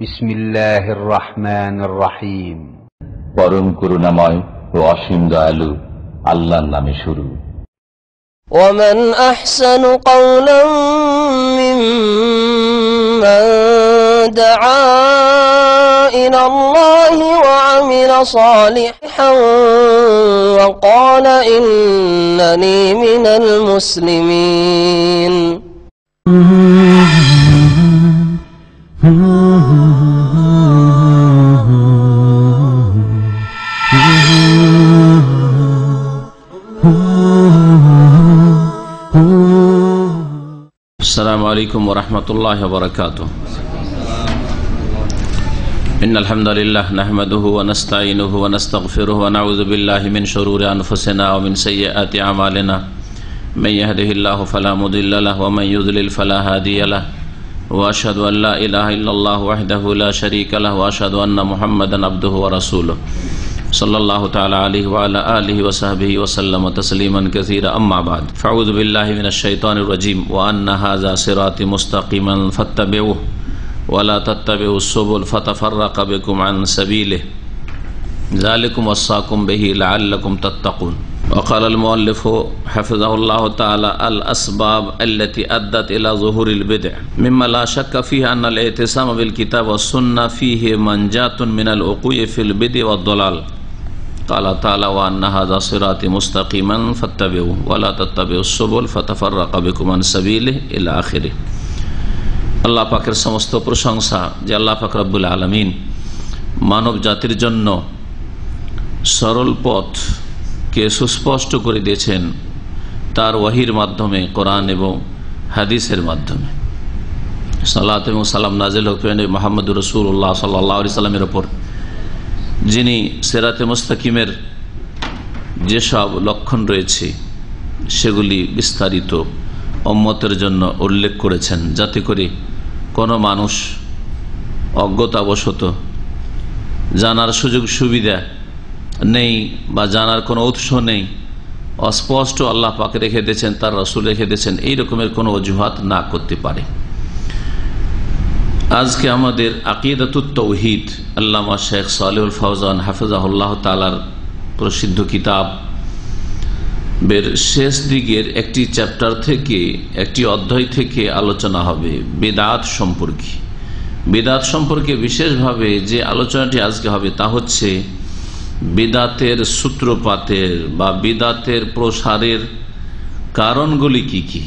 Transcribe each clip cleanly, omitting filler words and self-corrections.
বিসমিল্লাহির রহমানির রহিম। পরম করুণাময় ও অসীম দয়ালু আল্লাহর নামে শুরু। ومن أحسن قولا ممن دعا إلى الله وعمل صالحا وقال إنني من المسلمين. السلام عليكم ورحمة الله وبركاته. إن الحمد لله نحمده ونستعينه ونستغفره ونعوذ بالله من شرور أنفسنا ومن سيئات أعمالنا من يهده الله فلا مضل له ومن يضلل فلا هادي له وأشهد أن لا إله إلا الله وحده لا شريك له وأشهد أن محمدا عبده ورسوله صلى الله تعالى عليه وعلى آله وصحبه وسلم تسليما كثيرا. أما بعد فأعوذ بالله من الشيطان الرجيم وأن هذا صراطي مستقيما فاتبعوه ولا تتبعوا السبل فتفرق بكم عن سبيله ذلكم وصاكم به لعلكم تتقون. وقال المؤلف حفظه الله تعالى الأسباب التي أدت إلى ظهور البدع مما لا شك فيه أن الاعتصام بالكتاب والسنة فيه منجاة من الوقوع في البدع والضلال. قال تعالى وأن هذا صراطي مستقيما فاتبعوه ولا تتبعوا السبل فتفرق بكم عن سبيله إلى آخره. আল্লাহ পাকের সমস্ত প্রশংসা যে আল্লাহ পাক রব্বুল আলামিন মানব জাতির জন্য সরল পথকে সুস্পষ্ট করে দিয়েছেন তার ওয়াহির মাধ্যমে, কোরআন এবং হাদিসের মাধ্যমে। সালাত এবং সালাম নাজিল হোক মুহাম্মদুর রাসূলুল্লাহ সাল্লাল্লাহু আলাইহি সাল্লামের ওপর, যিনি সিরাতে মুস্তাকিমের যেসব লক্ষণ রয়েছে সেগুলি বিস্তারিত উম্মতের জন্য উল্লেখ করেছেন, যাতে করে কোনো মানুষ অজ্ঞতাবশত জানার সুযোগ সুবিধা নেই বা জানার কোনো উৎস নেই, অস্পষ্ট আল্লাহ পাক রেখে দিয়েছেন, তার রাসূল রেখে দিয়েছেন, এই রকমের কোনো অজুহাত না করতে পারে। আজকে আমাদের আকিদাতুত তাওহীদ আল্লামা শেখ সালেহুল ফাওজান হাফিজাহুল্লাহ তাআলার প্রসিদ্ধ কিতাব বের শেষ দিকের একটি চ্যাপ্টার থেকে, একটি অধ্যায় থেকে আলোচনা হবে বিদআত সম্পর্কে। বিদআত সম্পর্কে বিশেষভাবে যে আলোচনাটি আজকে হবে তা হচ্ছে বিদআতের সূত্রপাতের বা বিদআতের প্রসারের কারণগুলি কি কি।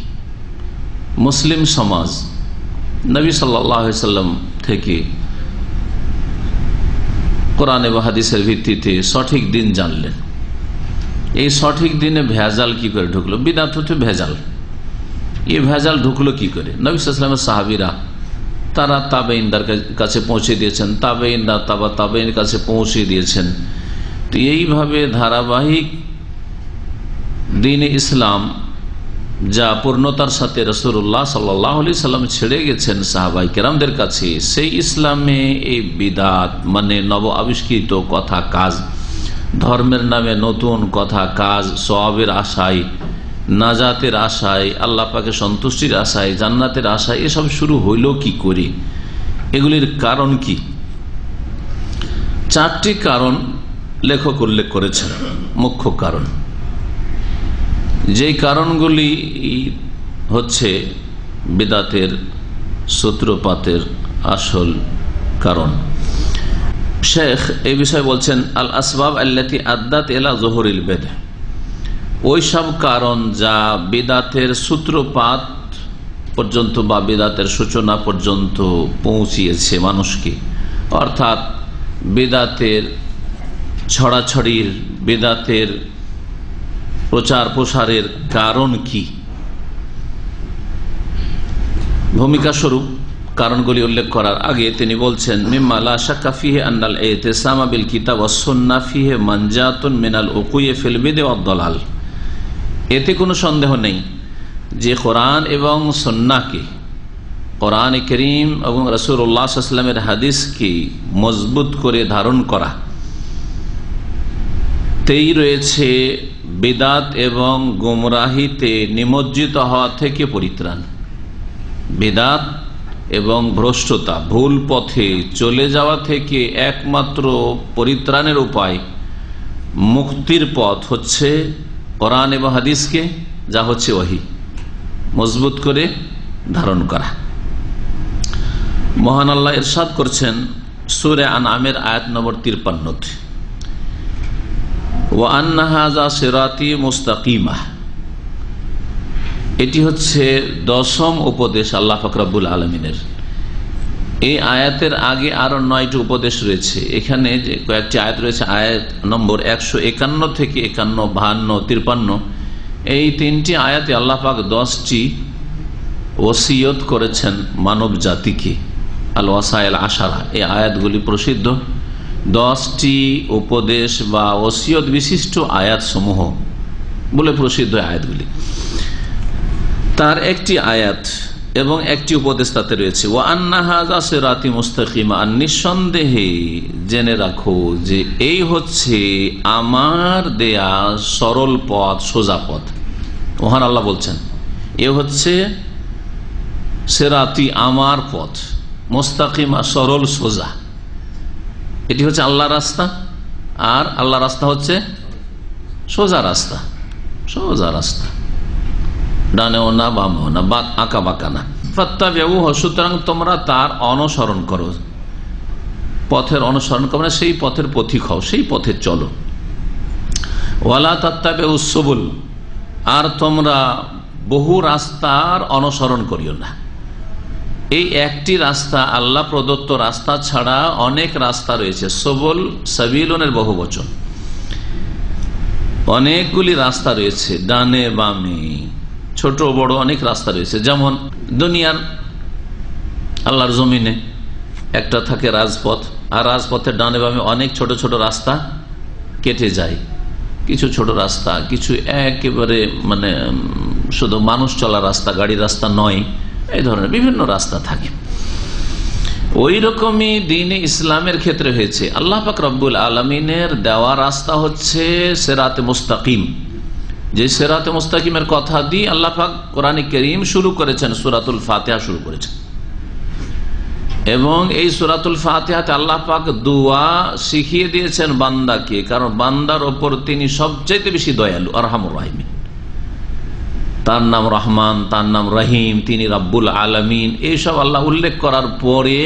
মুসলিম সমাজ নবী সাল্লাল্লাহু আলাইহি সাল্লাম থেকে কোরআন এবং হাদিসের ভিত্তিতে সঠিক দিন জানলেন। এই সঠিক দিনে ভেজাল কি করে ঢুকলো? বিদআত হতে ভেজাল। এই ভেজাল ঢুকলো কি করে? নবী সাল্লাল্লাহু আলাইহি ওয়াসাল্লামের সাহাবীরা তারা তাবেঈনদের কাছে পৌঁছে দিয়েছেন, তাবেঈনরা তাবেঈনের কাছে পৌঁছে দিয়েছেন। তো এইভাবে ধারাবাহিক দ্বীন ইসলাম যা পূর্ণতার সাথে রাসূলুল্লাহ সাল্লাল্লাহু আলাইহি সাল্লাম ছেড়ে গেছেন সাহাবায়ে কেরামদের কাছে, সেই ইসলামে এই বিদআত মানে নব আবিষ্কৃত কথা কাজ, ধর্মের নামে নতুন কথা কাজ, সওয়াবের আশায়, নাজাতের আশায়, আল্লাহ পাকের সন্তুষ্টির আশায়, জান্নাতের আশায় এসব শুরু হইল কি করে? এগুলির কারণ কি? চারটি কারণ লেখক উল্লেখ করেছেন, মুখ্য কারণ। যেই কারণগুলি হচ্ছে বিদআতের সূত্রপাতের আসল কারণ। শেখ এই বিষয়ে বলছেন আল আসবাব আল্লাতী আদ্দাত ইলা যুহুরিল বিদআহ, ওই সব কারণ যা বিদআতের সূত্রপাত পর্যন্ত বা বিদআতের সূচনা পর্যন্ত পৌঁছিয়েছে মানুষকে। অর্থাৎ বিদআতের ছড়াছড়ির, বিদআতের প্রচার প্রসারের কারণ কি, ভূমিকা স্বরূপ কারণগুলি উল্লেখ করার আগে তিনি বলছেন মিম্মা লা শাক্কা ফিহি আন্নাল ইতিসামা বিল কিতাব ওয়াস সুন্নাহ ফিহি মানজাতুন মিনাল উকুই ফিল বিদআ ওয়াদ দালাল। এতে কোনো সন্দেহ নেই যে কোরআন এবং সুন্নাহকে, কোরআন কারীম এবং রাসূলুল্লাহ সাল্লাল্লাহু আলাইহি ওয়াসাল্লামের হাদিসকে মজবুত করে ধারণ করা তেই রয়েছে বিদআত এবং গুমরাহিতে নিমজ্জিত হওয়া থেকে পরিত্রাণ। বিদআত এবং ভ্রষ্টতা, ভুল পথে চলে যাওয়া থেকে একমাত্র পরিত্রাণের উপায়, মুক্তির পথ হচ্ছে কোরআন এবং হাদিসকে, যা হচ্ছে ওহী, মজবুত করে ধারণ করা। মহান আল্লাহ ইরশাদ করছেন সূরা আনআমের আয়াত নম্বর 53, ওয়া আন্না হাযা সিরাতি মুস্তাকিমা। এটি হচ্ছে 10ম উপদেশ আল্লাহ পাক রব্বুল আলামিনের। এই আয়াতের আগে আরো 9টি উপদেশ রয়েছে। এখানে যে কয়েকটি আয়াত রয়েছে, আয়াত নম্বর 151 থেকে 51, 52, 53, এই 3টি আয়াতে আল্লাহ পাক 10টি ওসিয়ত করেছেন মানব জাতিকে। আল ওয়াসাইল আশারা, এই আয়াতগুলি প্রসিদ্ধ 10টি উপদেশ বা ওসিয়ত বিশিষ্ট আয়াত সমূহ বলে প্রসিদ্ধ আয়াতগুলি। তার একটি আয়াত এবং একটি উপদেশ তাতে রয়েছে, ওয়া আন্না হাযা সিরাতি মুস্তাকিমা, আর নিঃসন্দেহে জেনে রাখো যে এই হচ্ছে আমার দেয়া সরল পথ, সোজা পথ। মহান আল্লাহ বলছেন এ হচ্ছে সিরাতি, আমার পথ, মুস্তাকিমা, সরল সোজা। এটি হচ্ছে আল্লাহর রাস্তা, আর আল্লাহর রাস্তা হচ্ছে সোজা রাস্তা, সোজা রাস্তা, ডানেও না বামেও না, আঁকা বাঁকা না। ফাত্তাবিউহু, সুতরাং তোমরা তার অনুসরণ করো, পথের অনুসরণ করো, না সেই পথের পথিক হও, সেই পথে চলো। ওয়ালা তাত্তাবিউস সুবুল, আর তোমরা বহু রাস্তার অনুসরণ করিও না। এই একটি রাস্তা, আল্লাহ প্রদত্ত রাস্তা ছাড়া অনেক রাস্তা রয়েছে। সবুল, সাবিলুনের বহু বচন, অনেকগুলি রাস্তা রয়েছে, ডানে বামে, ছোট বড় অনেক রাস্তা রয়েছে। যেমন দুনিয়ার আল্লাহর জমিনে একটা থাকে রাজপথ, আর রাজপথের ডানে বামে অনেক ছোট ছোট রাস্তা কেটে যায়। কিছু ছোট রাস্তা, কিছু একেবারে মানে শুধু মানুষ চলা রাস্তা, গাড়ি রাস্তা নয়, এই ধরনের বিভিন্ন রাস্তা থাকে। ওই রকমই দ্বীন ইসলামের ক্ষেত্রে হয়েছে। আল্লাহ পাক রব্বুল আলামিনের দেওয়া রাস্তা হচ্ছে সিরাতে মুস্তাকিম। যে সিরাতে মুস্তাকিমের কথা দিয়ে আল্লাহ পাক কোরআনে কারীম শুরু করেছেন, সূরাতুল ফাতিহা শুরু করেছেন, এবং এই সূরাতুল ফাতিহাতে আল্লাহ পাক দোয়া শিখিয়ে দিয়েছেন বান্দাকে, কারণ বান্দার ওপর তিনি সবচেয়ে বেশি দয়ালু, আরহামুর রাহিমিন। তার নাম রহমান, তার নাম রহিম, তিনি রাব্বুল আলামিন, এইসব আল্লাহ উল্লেখ করার পরে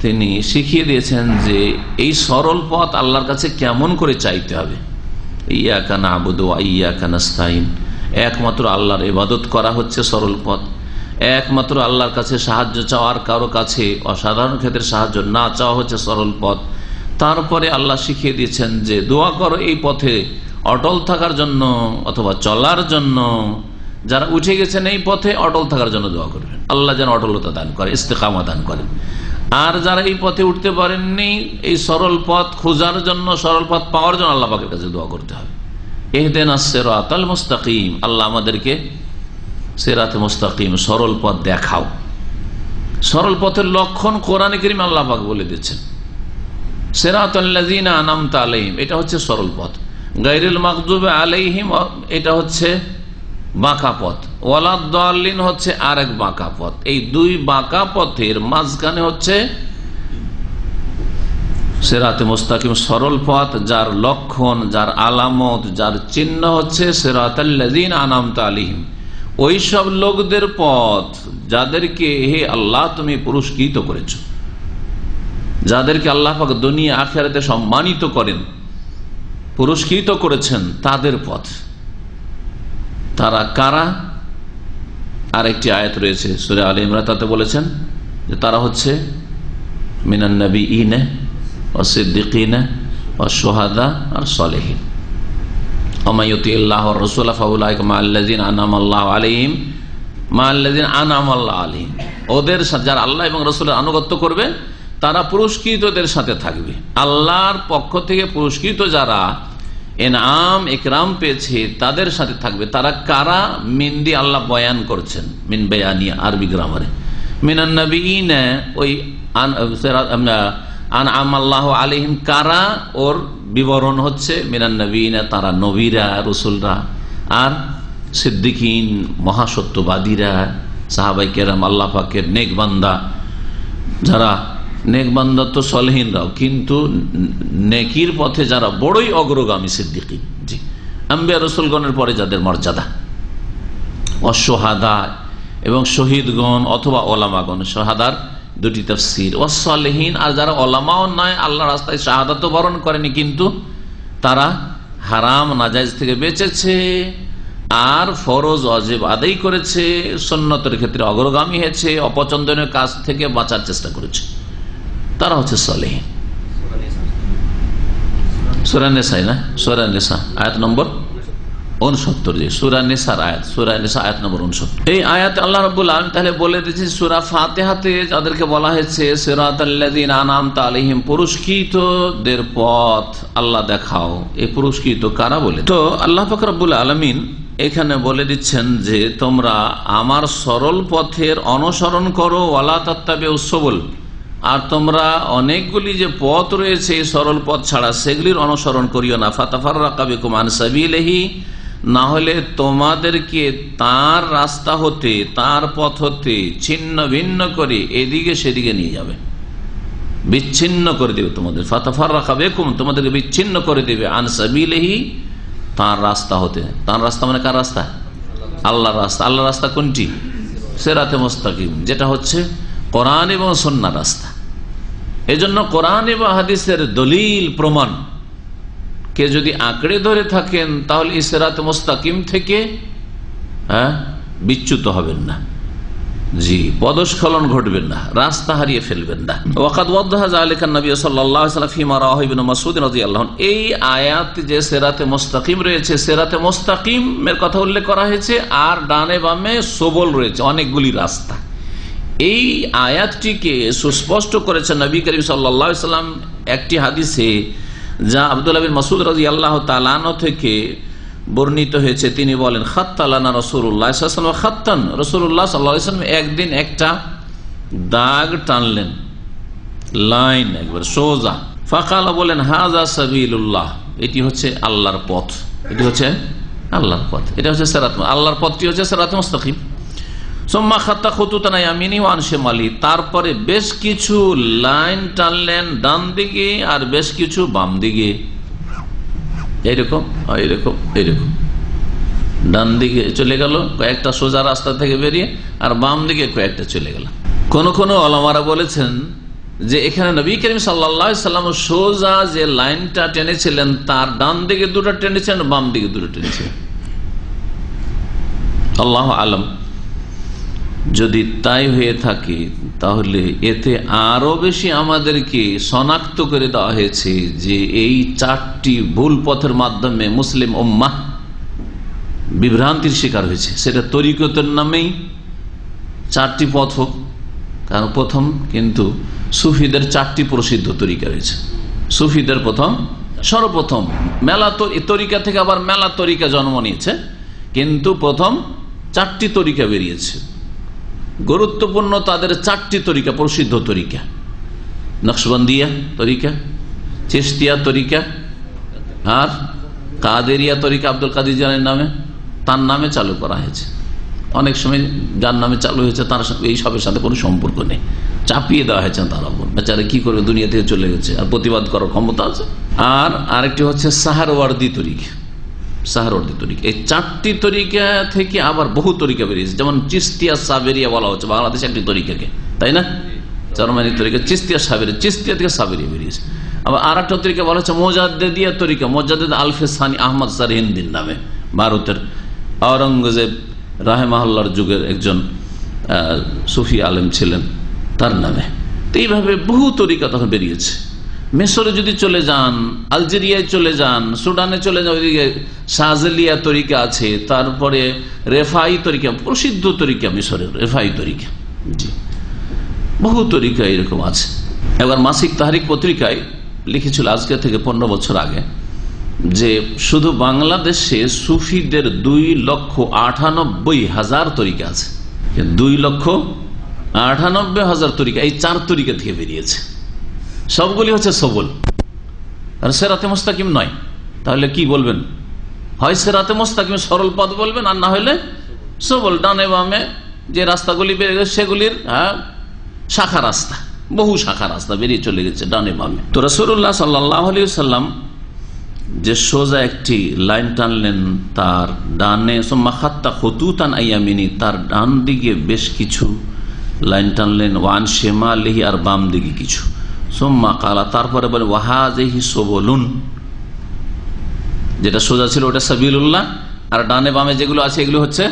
তিনি শিখিয়ে দিয়েছেন যে এই সরল পথ আল্লাহর কাছে কেমন করে চাইতে হবে। ইয়াকা না'বুদু ওয়া ইয়াকা নাস্তাইন, একমাত্র আল্লাহর ইবাদত করা হচ্ছে সরল পথ, একমাত্র আল্লাহর কাছে সাহায্য চাওয়ার, কারো কাছে অসাধারণ ক্ষেত্রে সাহায্য না চাওয়া হচ্ছে সরল পথ। তারপরে আল্লাহ শিখিয়ে দিয়েছেন যে দোয়া করো এই পথে অটল থাকার জন্য অথবা চলার জন্য। যারা উঠে গেছেন এই পথে অটল থাকার জন্য দোয়া করবেন, আল্লাহ যেন অটলতা দান করে, ইস্তেকামা দান করেন। আর যারা এই পথে উঠতে পারেননি, এই সরল পথ খোঁজার জন্য, সরল পথ পাওয়ার জন্য আল্লাহ পাকের কাছে দোয়া করতে হবে। ইহদিনাস সিরাতাল মুস্তাকিম, আল্লাহ আমাদেরকে সিরাতে মুস্তাকিম, সরল পথ দেখাও। সরল পথের লক্ষণ কোরআনে কারীমে আল্লাহ পাক বলে দিচ্ছেন। সিরাতাল্লাযীনা আনআমতা আলাইহিম, এটা হচ্ছে সরল পথ। গায়রুল মাগদুবি আলাইহিম, এটা হচ্ছে বাঁকা পথ। ওয়ালাদ-দাল্লিন হচ্ছে আরেক বাঁকা পথ। এই দুই বাঁকা পথের মাঝখানে হচ্ছে সিরাতে মুস্তাকিম, সরল পথ, যার লক্ষণ, যার আলামত, যার চিহ্ন হচ্ছে সিরাতাল্লাযীনা আনআমতা আলাইহিম, ওই সব লোকদের পথ যাদেরকে হে আল্লাহ তুমি পুরস্কৃত করেছ, যাদেরকে আল্লাহ পাক দুনিয়া আখিরাতে সম্মানিত করেন, পুরস্কৃত করেছেন, তাদের পথ। তারা কারা? আরেকটি আয়াত রয়েছে সূরা আলে ইমরান, তাতে বলেছেন যে তারা হচ্ছে মিনান নাবিয়িন ওয়াস সিদ্দিকিন ওয়াস শুহাদা আর সালেহিন। ওয়া ইউতিল্লাহু ওয়ার রাসূল ফাউলাইকা মাআল্লাযিনা আনআমাল্লাহু আলাইহিম, মাআল্লাযিনা আনআমাল্লাহু আলাইহিম, ওদের সাথে যারা আল্লাহ এবং রাসূলের আনুগত্য করবে তারা পুরস্কৃতদের সাথে থাকবে। আল্লাহর পক্ষ থেকে পুরস্কৃত যারা ইনআম ইকরাম পেয়েছে তাদের সাথে থাকবে। তারা কারা? মিন দিয়ে আল্লাহ বয়ান করছেন, মিন বায়ানিয়া আরবি গ্রামারে। মিনান নাবিয়িন, ওই আনআমাল্লাহু আলাইহিম কারা, ওর বিবরণ হচ্ছে মিনান নাবিয়িন, তারা নবীরা, রসুলরা, আর সিদ্দিকিন মহাসত্যবাদীরা, সাহাবাই কেরাম, আল্লাহ পাকের নেক বান্দা, যারা নেক বান্দা তো সলেহিনরাও, কিন্তু নেকির পথে যারা বড়ই অগ্রগামী সিদ্দিকীন, জি, আম্বিয়া রাসূলগণের পরে যাদের মর্যাদা, অসহাদা এবং শহীদগণ অথবা ওলামাগণ, শাহাদার দুটি তাফসীর, ওয়াসসালিহিন, আর যারা ওলামাও নয়, আল্লাহ রাস্তায় শাহাদাত বরণ করেনি কিন্তু তারা হারাম নাজায়েজ থেকে বেঁচেছে আর ফরজ ওয়াজিব আদায় করেছে, সুন্নতের ক্ষেত্রে অগ্রগামী হয়েছে, অপছন্দনীয় কাজ থেকে বাঁচার চেষ্টা করেছে, তারা হচ্ছে সালেহীন। সূরা নিসা, না সূরা নিসা আয়াত নম্বর 69, যে সূরা নিসার আয়াত, সূরা নিসা আয়াত নম্বর 69। এই আয়াতে আল্লাহ রাব্বুল আলামিন তাহলে বলে দিয়েছেন সূরা ফাতিহাতে যাদেরকে বলা হয়েছে সিরাতাল্লাযীনা আনআমতা আলাইহিম, পুরস্কৃতদের পথ আল্লাহ দেখাও। এই পুরস্কৃত কারা বলে? তো আল্লাহ পাক রব্বুল আলামিন এখানে বলে দিচ্ছেন যে তোমরা আমার সরল পথের অনুসরণ করো, ওয়ালা তাত্তাবিউস সুবুল, আর তোমরা অনেকগুলি যে পথ রয়েছে এই সরল পথ ছাড়া সেগুলির অনুসরণ করিও না। ফাতাফাররাকা বিকুম আন সাবিলিহি, না হলে তোমাদেরকে তার রাস্তা হতে, তার পথ হতে ছিন্ন ভিন্ন করে এদিকে সেদিকে নিয়ে যাবে, বিচ্ছিন্ন করে দেবে তোমাদের। ফাতাফাররাকা বিকুম, তোমাদেরকে বিচ্ছিন্ন করে দেবে, আন সাবিলিহি, তার রাস্তা হতে। তার রাস্তা মানে কার রাস্তা? আল্লাহর রাস্তা। আল্লাহর রাস্তা কোনটি? সিরাতে মুস্তাকিম, যেটা হচ্ছে কোরআন এবং সুন্নাহর রাস্তা। এজন্য কোরআন এবং হাদিসের দলিল প্রমাণ কে যদি আঁকড়ে ধরে থাকেন তাহলে সিরাতে মুস্তাকিম থেকে বিচ্যুত হবেন না, জি, পদস্খলন ঘটবেন না, রাস্তা হারিয়ে ফেলবেন না। ওয়াকাদ ওয়াদ্দাহা যালিকা নবী সাল্লাল্লাহু আলাইহি ওয়াসাল্লাম ফিমা রাওয়াহু ইবনে মাসউদ রাদিয়াল্লাহু আনহু। এই আয়াত যে সিরাতে মুস্তাকিম রয়েছে, সিরাতে মুস্তাকিমের কথা উল্লেখ করা হয়েছে, আর ডানে বামে সবল রয়েছে অনেকগুলি রাস্তা। এই আয়াতটিকে সুস্পষ্ট করেছেন নবী করিম সাল্লাল্লাহু আলাইহি ওয়াসাল্লাম একটি হাদিসে, যা আব্দুল্লাহ বিন মাসউদ রাদিয়াল্লাহু তাআলা আনহু থেকে বর্ণিত হয়েছে। তিনি বলেন, খাত্তালানা রাসূলুল্লাহ সাল্লাল্লাহু আলাইহি ওয়াসাল্লাম খাত্তান, রাসূলুল্লাহ সাল্লাল্লাহু আলাইহি ওয়াসাল্লাম একদিন একটা দাগ টানলেন, লাইন একবার সোজা। ফাকালা, বলেন, হাযা সাবিলুল্লাহ, এটি হচ্ছে আল্লাহর পথ, এটি হচ্ছে আল্লাহর পথ, এটা হচ্ছে সিরাত, আল্লাহর পথটি হচ্ছে সিরাত মুস্তাকিম। সুম্মা খাত্তা খুতুতান আন ইয়ামিনি ওয়া আন শিমালি, তারপরে বেশ কিছু লাইন টানলেন ডান দিকে আর বেশ কিছু বাম দিকে, এইরকম এইরকম এইরকম, ডান দিকে চলে গেল কয়েকটা সোজা রাস্তা থেকে বেরিয়ে, আর বাম দিকে কয়েকটা চলে গেল। কোন কোন ওলামারা বলেছেন যে এখানে নবী করিম সাল্লাল্লাহু আলাইহি ওয়াসাল্লাম সোজা যে লাইনটা টেনেছিলেন তার ডান দিকে দুটো টেনেছেন, বাম দিকে দুটো টেনেছিলেন। আল্লাহু আলাম। যদি তাই হয়ে থাকে তাহলে এতে আরো বেশি আমাদেরকে শনাক্ত করে দেওয়া হয়েছে যে এই চারটি ভুল পথের মাধ্যমে মুসলিম উম্মাহ বিভ্রান্তির শিকার হয়েছে। সেটা তরিকতের নামেই চারটি পথ হোক, কারণ প্রথম কিন্তু সুফিদের চারটি প্রসিদ্ধ তরিকা রয়েছে। সুফিদের সর্বপ্রথম মেলা তরিকা থেকে আবার মেলা তরিকা জন্ম নিয়েছে, কিন্তু প্রথম চারটি তরিকা বেরিয়েছে। গুরুত্বপূর্ণ তাদের চারটি তরিকা, প্রসিদ্ধ তরিকা: নকশবন্দিয়া তরিকা, চিশতিয়া তরিকা, আর কাদেরিয়া তরিকা। আব্দুল কাদের জিলানীর নামে, তার নামে চালু করা হয়েছে। অনেক সময় যার নামে চালু হয়েছে তার এই সবের সাথে কোনো সম্পর্ক নেই, চাপিয়ে দেওয়া হয়েছে তার উপর। বেচারা কি করবে, দুনিয়া থেকে চলে গেছে, আর প্রতিবাদ করার ক্ষমতা আছে। আর আরেকটি হচ্ছে সাহারওয়ার্দী তরিকা, সাহারওয়ার্দী তরিকা। এই চারটি তরিকা থেকে আবার বহু তরিকা বেরিয়েছে, যেমন চিশতিয়া সাবেরিয়া বলা হচ্ছে বাংলাদেশে একটি তরিকাকে, তাই না? জার্মানি তরিকা চিশতিয়া সাবেরিয়া, চিশতিয়া থেকে সাবেরিয়া বেরিয়েছে। আবার আর একটা তরিকা বলা হচ্ছে মোজাদ্দেদিয়া তরিকা, মোজাদ্দেদ আলফে সানি আহমদ সারহিন্দির নামে, ভারতের আওরঙ্গজেব রাহেমাহুল্লাহর যুগের একজন সুফি আলেম ছিলেন, তার নামে। তো এইভাবে বহু তরিকা তখন বেরিয়েছে। মিশরে যদি চলে যান, আলজেরিয়ায় চলে যান, সুডানে চলে যান, ওইদিকে শাহজেলিয়া তরিকা আছে, তারপরে রেফাই তরিকা, প্রসিদ্ধ তরিকা মিশরের রেফাই তরিকা। জি, বহু তরিকা এরকম আছে। এবার মাসিক তাহরিক পত্রিকায় লিখেছিল আজকে থেকে 15 বছর আগে যে শুধু বাংলাদেশে সুফিদের 2,98,000 তরিকা আছে। 2,98,000 তরিকা এই চার তরিকা থেকে বেরিয়েছে। সবগুলি হচ্ছে সবল, আর সিরাতে মুস্তাকিম নয়। তাহলে কি বলবেন? হয় সিরাতে মুস্তাকিম সরল পথ বলবেন, আর না হলে সবল, ডানে বামে যে রাস্তাগুলি বেরিয়ে গেছে সেগুলির শাখা রাস্তা, বহু শাখা রাস্তা বেরিয়ে চলে গেছে ডানে বামে। তো রাসূলুল্লাহ সাল্লাল্লাহু আলাইহি ওয়াসাল্লাম যে সোজা একটি লাইন টানলেন তার ডানে, সুম্মা খাত্তা খুতুতান আইয়ামিনি, তার ডান দিকে বেশ কিছু লাইন টানলেন, ওয়ান শিমালিহি, আর বাম দিকে কিছু, সুম্মা কালা, তারপরে বলে ওয়াহাযিহি সুবুলুন, যেটা সোজা ছিল ওটা সাবিলুল্লাহ, আর ডানে বামে যেগুলো আছে এগুলো হচ্ছে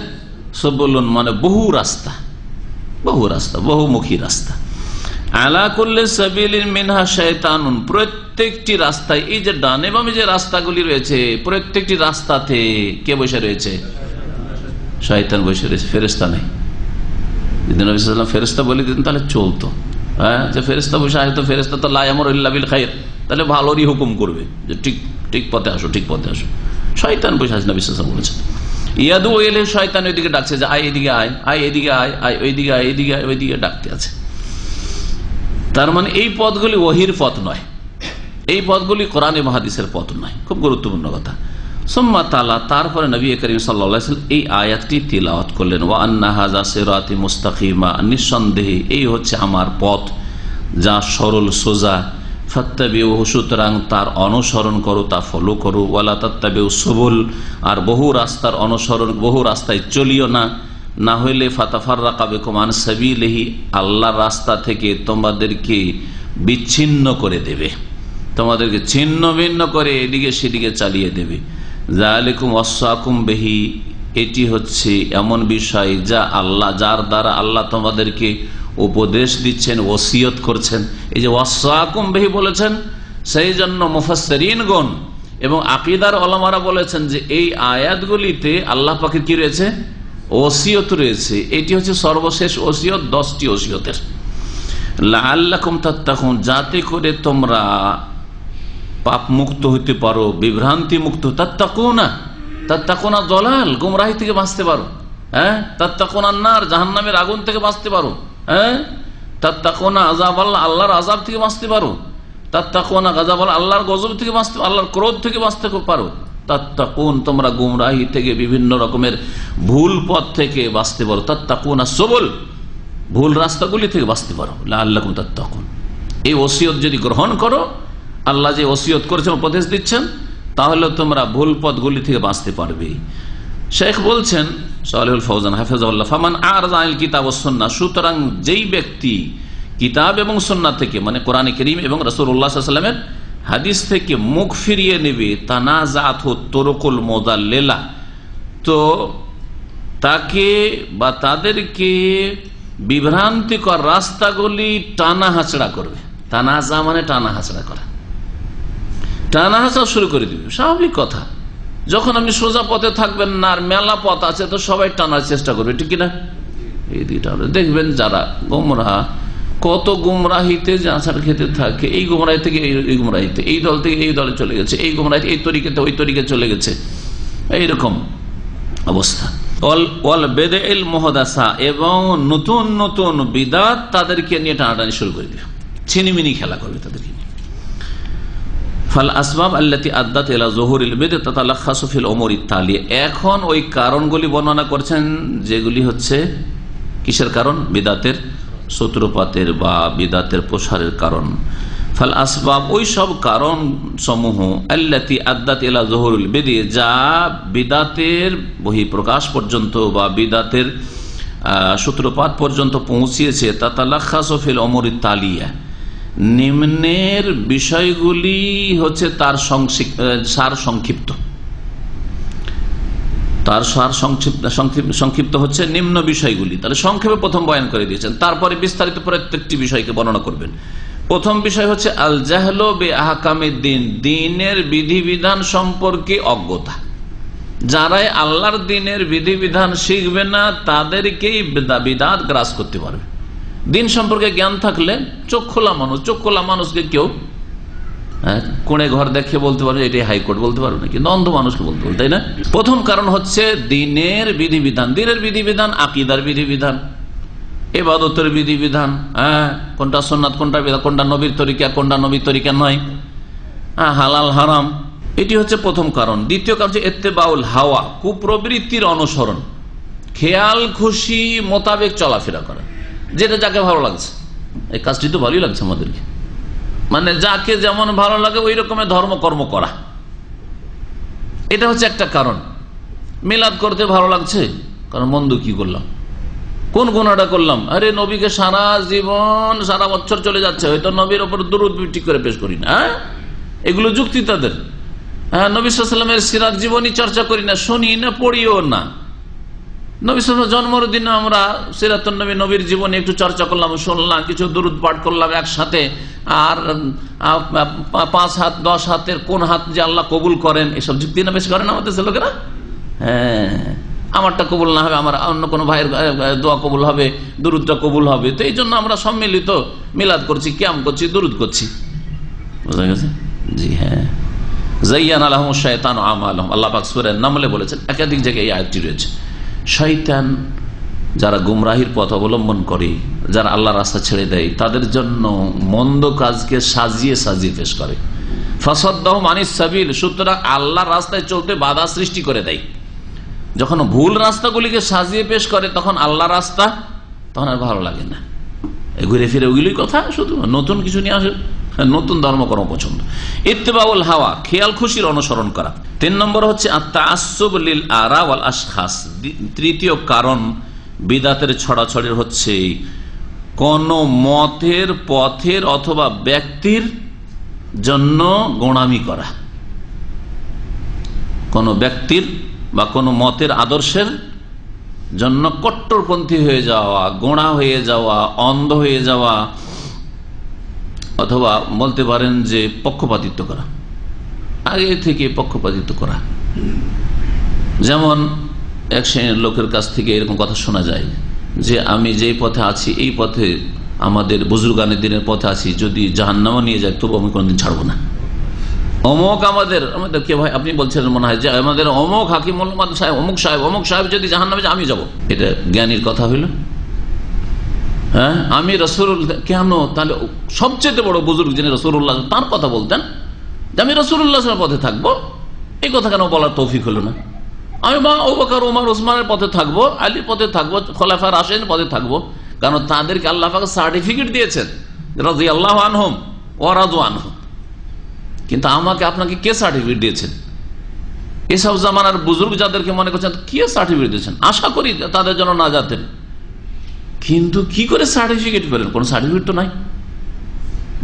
সুবুলুন, মানে বহু রাস্তা, বহু রাস্তা, বহুমুখী রাস্তা। আলা কুল্লি সাবিলিন মিনহা শায়তানুন, প্রত্যেকটি রাস্তায়, এই যে ডানে বামে যে রাস্তাগুলি রয়েছে প্রত্যেকটি রাস্তাতে কে বসে রয়েছে? শয়তান বসে রয়েছে, ফেরেশতা নেই। যদি নবী সাল্লাল্লাহু আলাইহি ওয়াসাল্লাম ফেরেশতা বলে দিতেন তাহলে চলতো, যে ফেরেশতা বসে আছে, তো ফেরেশতা তো লা ইয়ামুরু ইল্লা বিল খায়র, তাহলে ভালোরই হুকুম করবে যে ঠিক ঠিক পথে আসো, ঠিক পথে আসো। শয়তান বসে আছে, নবী সাল্লাল্লাহু আলাইহি ওয়াসাল্লাম বলেছেন ইয়াদু ইলাইহি, শয়তান ওইদিকে ডাকছে যে আয় এদিকে আয়, আয় এদিকে আয়, আয় ওইদিকে আয়, এদিকে আয়, ওইদিকে ডাকতে আছে। তার মানে এই পথগুলি ওহির পথ নয়, এই পথগুলি কোরআন এবং হাদিসের পথ নয়। খুব গুরুত্বপূর্ণ কথা। সুম্মা তালা, তারপরে নবী করিম সাল্লাল্লাহু আলাইহি ওয়াসাল্লাম এই আয়াতটি তিলাওয়াত করলেন, ওয়া আন্না হাযা সিরাতি মুস্তাকিমা, নিঃসন্দেহে এই হচ্ছে আমার পথ যা সরল সোজা, ফাত্তাবিউহু, সুতরাং তার অনুসরণ করো, তা ফলো করো, ওয়ালা তাত্তাবিউ সুবুল, আর বহু রাস্তার অনুসরণ, বহু রাস্তায় চলিও না, না হইলে ফাতাফাররাকা বিকুম আন সাবিলিহি, আল্লাহর রাস্তা থেকে তোমাদেরকে বিচ্ছিন্ন করে দেবে, তোমাদেরকে ছিন্ন ভিন্ন করে এদিকে সেদিকে চালিয়ে দেবে। যালিকুম ওয়াসাকুম বিহি, এটি হচ্ছে এমন বিষয় যা আল্লাহ, যার দ্বারা আল্লাহ তোমাদেরকে উপদেশ দিচ্ছেন, ওসিয়ত করছেন। এই যে ওয়াসাকুম বিহি বলেছেন, সেই জন্য মুফাসসিরিনগণ এবং আকীদার উলামারা বলেছেন যে এই আয়াতগুলিতে আল্লাহ পাকের কি রয়েছে? ওসিয়ত রয়েছে। এটি হচ্ছে সর্বশেষ ওসিয়ত, 10টি ওসিয়তের। লাআল্লাকুম তাত্তাকুন, যাতে করে তোমরা পাপ মুক্ত হইতে পারো, বিভ্রান্তি মুক্ত। তাত্তাকুনা, তাত্তাকুনা দলাল, গুমরাহি থেকে বাঁচতে পারো। তাত্তাকুনা নার, জাহান্নামের আগুন থেকে বাঁচতে পারো। তাত্তাকুনা আযাব আল্লাহ, আল্লাহর আযাব থেকে বাঁচতে পারো। তাত্তাকুনা গাযাব আল্লাহ, আল্লাহর গজব থেকে বাঁচতে, আল্লাহর ক্রোধ থেকে বাঁচতে পারো। তাত্তাকুন, তোমরা গুমরাহি থেকে, বিভিন্ন রকমের ভুল পথ থেকে বাঁচতে পারো। তাত্তাকুনা সুবুল, ভুল রাস্তাগুলি থেকে বাঁচতে পারো। লাআল্লাকুম তাত্তাকুন, এই ওসিয়ত যদি গ্রহণ করো, আল্লাহ যে ওসিয়ত করেছেন, উপদেশ দিচ্ছেন, তাহলে তোমরা ভুল পথগুলি থেকে বাঁচতে পারবে। শেখ বলছেন সালেহুল ফৌজান হাফিজাহুল্লাহ, ফামান আ'রাযা আনিল কিতাব ওয়াস সুন্নাহ, সুতরাং যেই ব্যক্তি কিতাব এবং সুন্নাহ থেকে, মানে কোরআনে কারীম এবং রাসূলুল্লাহ সাল্লাল্লাহু আলাইহি ওয়াসাল্লামের হাদিস থেকে মুখ ফিরিয়ে নেবে, তানাযাআতহু তুরুকুল মুদাল্লিলা, তো তাকে বা তাদেরকে বিভ্রান্তিকর রাস্তাগুলি টানা হাঁচড়া করবে। তানাজা মানে টানা হাঁচড়া করা, টানা হাঁচড়া শুরু করে দিবে। স্বাভাবিক কথা, যখন আপনি সোজা পথে থাকবেন না, আর মেলা পথ আছে, তো সবাই টানার চেষ্টা করবে, ঠিক কিনা? এই দিকটা দেখবেন যারা গোমরাহ, কত গুমরাহিতে আছাড় খেতে থাকে, এই গুমরাহি থেকে এই গুমরাহিতে, এই দল থেকে এই দলে চলে গেছে, এই গুমরাহিতে এই তরিকাতে ওই তরিকে চলে গেছে, এইরকম অবস্থা। ওয়াল বিদআল মুহদাসা, এবং নতুন নতুন বিদআত তাদেরকে নিয়ে টানাটানি শুরু করে দিবে, ছিনিমিনি খেলা করবে তাদেরকে নিয়ে। ফাল আসবাব আল্লাতী আদ্দাত ইলা যুহুরিল বিদআত তাতালাখাসু ফিল উমুরি তালিয়া, এখন ওই কারণগুলি বর্ণনা করছেন যেগুলি হচ্ছে কিসের কারণ? বিদআতের সূত্রপাতের বা বিদআতের প্রসারের কারণ। ফাল আসবাব, ওই সব কারণ সমূহ, আল্লাতী আদ্দাত ইলা যুহুরিল বিদআ, যা বিদআতের বহিঃপ্রকাশ পর্যন্ত বা বিদআতের সূত্রপাত পর্যন্ত পৌঁছিয়েছে, তাতালাখাসু ফিল উমুরি তালিয়া, নিম্নের বিষয়গুলি হচ্ছে তার সার সংক্ষিপ্ত, তার সার সংক্ষিপ্ত হচ্ছে নিম্ন বিষয়গুলি। তাহলে সংক্ষেপে প্রথম বয়ান করে দিয়েছেন, তারপরে বিস্তারিত প্রত্যেকটি বিষয়কে বর্ণনা করবেন। প্রথম বিষয় হচ্ছে আল জাহলু বিআহকামিদ দ্বীন, দ্বীনের বিধিবিধান সম্পর্কে অজ্ঞতা। যারাই আল্লাহর দ্বীনের বিধিবিধান শিখবে না, তাদেরকেই বিদআত গ্রাস করতে পারবে। দিন সম্পর্কে জ্ঞান থাকলে চোখ খোলা মানুষকে কেউ কোণে ঘর দেখে বলতে পারবে এটাই হাইকোর্ট, বলতে পারবে না, কিন্তু অন্ধ মানুষকে বলতে পারবে, তাই না? প্রথম কারণ হচ্ছে দিনের বিধিবিধান, দিনের বিধিবিধান, আকীদার বিধিবিধান, ইবাদতের বিধিবিধান, কোনটা সুন্নাত, কোনটা বিদআত, কোনটা নবীর তরিকা, কোনটা নবীর তরিকা নয়, হালাল হারাম, এটি হচ্ছে প্রথম কারণ। দ্বিতীয় কারণ হচ্ছে ইত্তেবাউল হাওয়া, কুপ্রবৃত্তির অনুসরণ। খেয়াল খুশি মোতাবেক চলাফেরা করা, যেটা যাকে ভালো লাগছে। এই কাজটি তো ভালোই লাগছে আমাদেরকে, মানে যাকে যেমন ভালো লাগে ওই রকমের ধর্মকর্ম করা, এটা হচ্ছে একটা কারণ। মিলাদ করতে ভালো লাগছে, কারণ মন্দ কি করলাম, কোন গুনাহটা করলাম, আরে নবীকে সারা জীবন সারা বছর চলে যাচ্ছে, হয়তো নবীর ওপর দুরূদ ঠিক করে পেশ করি না, এগুলো যুক্তি তাদের। হ্যাঁ, নবী সাল্লাল্লাহু আলাইহি ওয়াসাল্লামের সিরাত জীবনী চর্চা করি না, শুনি না, পড়িও না। নবী সাল্লাল্লাহু আলাইহি ওয়াসাল্লামের জন্মের দিন আমরা সিরাতুন নবী, নবীর জীবনী একটু চর্চা করলাম, শুনলাম, কিছু দুরূদ পাঠ করলাম একসাথে। আর 5 হাত 10 হাতের কোন হাত যে আল্লাহ কবুল করেন, এসব যুক্তি না বেশ করেন আমাদের লোকেরা। হ্যাঁ, আমারটা কবুল না হবে, আমার অন্য কোনো ভাইয়ের দোয়া কবুল হবে, দুরুদটা কবুল হবে। তো এই জন্য আমরা সম্মিলিত মিলাদ করছি, কিয়াম করছি, দুরুদ করছি। বুঝা গেছে? জি হ্যাঁ। যায়্যানা লাহুমুশ শায়তানু আমালাহুম, আল্লাহ পাক সূরা নামলে বলেছেন, একাধিক জায়গায় এই আয়াতটি রয়েছে। শয়তান যারা গুমরাহির পথ অবলম্বন করে, যারা আল্লাহর রাস্তা ছেড়ে দেয়, তাদের জন্য মন্দ কাজকে সাজিয়ে সাজিয়ে পেশ করে। ফাসাদ্দাহুম আনিস সাবিল, সুতরাং আল্লাহর রাস্তায় চলতে বাধা সৃষ্টি করে দেয়। যখন ভুল রাস্তাগুলিকে সাজিয়ে পেশ করে, তখন আল্লাহর রাস্তা তখন আর ভালো লাগে না। ঘুরে ফিরে ওইগুলোই কথা, শুধু নতুন কিছু নিয়ে আসে, নতুন ধর্মকর্ম পছন্দ। ইত্তেবাউল হাওয়া, খেয়াল খুশির অনুসরণ করা। 3 নম্বর হচ্ছে আত-তাআসসুব লিল আরা ওয়াল আশখাস। তৃতীয় কারণ বিদাতের ছড়াছড়ির হচ্ছে কোন মতের, পথের অথবা ব্যক্তির জন্য গোঁড়ামি করা। কোন ব্যক্তির বা কোন মতের আদর্শের জন্য কট্টরপন্থী হয়ে যাওয়া, গোঁড়া হয়ে যাওয়া, অন্ধ হয়ে যাওয়া, অথবা বলতে পারেন যে পক্ষপাতিত্ব করা, আগে থেকে পক্ষপাতিত্ব করা। যেমন এক শ্রেণীর লোকের কাছ থেকে এরকম কথা শোনা যায় যে আমি যেই পথে আছি, এই পথে আমাদের বুজুর্গানের দিনের পথে আছি, যদি জাহান্নামে নিয়ে যায় তবু আমি কোনোদিন ছাড়বো না। অমুক আমাদের কে ভাই আপনি বলছেন মনে হয়, যে আমাদের অমুক হাকিম সাহেব, অমুক সাহেব যদি জাহান্নামে যায় আমি যাব। এটা জ্ঞানীর কথা হইল? হ্যাঁ, আমি রাসূল, কেন তাহলে সবচেয়ে বড় বুজুর্গ যিনি রাসূলুল্লাহ, তার কথা বলতেন যে আমি রাসূলুল্লাহর পথে থাকবো, এই কথা কেন বলার তৌফিক হলো না? আমি আবু বকর, ওমর, ওসমানের পথে থাকবো, আলীর পথে থাকবো, খোলাফায়ে রাশিদিনের পথে থাকবো, কারণ তাদেরকে আল্লাহ পাক সার্টিফিকেট দিয়েছেন রাদিয়াল্লাহু আনহুম ওয়া রাদু আনহু। কিন্তু আমাকে আপনাকে কে সার্টিফিকেট দিয়েছেন? এসব জামানার বুজুর্গ যাদেরকে মনে করছেন, কে সার্টিফিকেট দিয়েছেন? আশা করি তাদের জন্য না যাতেন, কিন্তু কি করে সার্টিফিকেট পেলেন? কোন সার্টিফিকেট তো নাই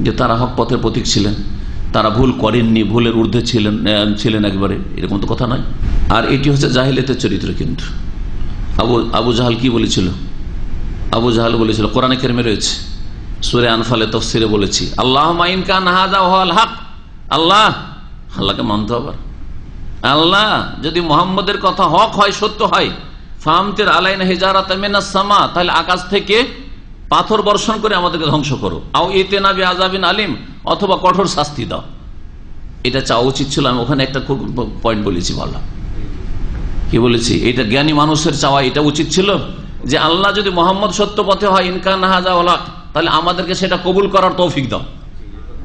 যে তারা হক পথের প্রতীক ছিলেন, তারা ভুল করেননি, ভুলের ঊর্ধ্বে ছিলেন একবারে, এরকম তো কথা নয়। আর এটি হচ্ছে জাহিলিয়াতের চরিত্র। কিন্তু আবু জাহাল কি বলেছিল? আবু জাহাল বলেছিল, কোরআনে কারিমে রয়েছে, সূরা আনফালে তাফসিরে বলেছি, আল্লাহুম্মা ইন কানা হাযা হুয়াল হক, আল্লাহকে মানতে হবে। আল্লাহ যদি মুহাম্মদের কথা হক হয়, সত্য হয়, ফামতির আলাইনা হিজারাতাম মিনাস সামা, তাহলে আকাশ থেকে পাথর বর্ষণ করে আমাদেরকে ধ্বংস করো, আও ইতিনা বিআযাবিন আলিম, অথবা কঠোর শাস্তি দাও। এটা চাওয়া উচিত ছিল। আমি ওখানে একটা খুব পয়েন্ট বলেছি, ভালো কি বলেছি, এটা জ্ঞানী মানুষের চাওয়া এটা উচিত ছিল যে আল্লাহ যদি মুহাম্মদ সত্য পথে হয়, ইন কানা হাযা হুয়াল হক, তাহলে আমাদেরকে সেটা কবুল করার তৌফিক দাও।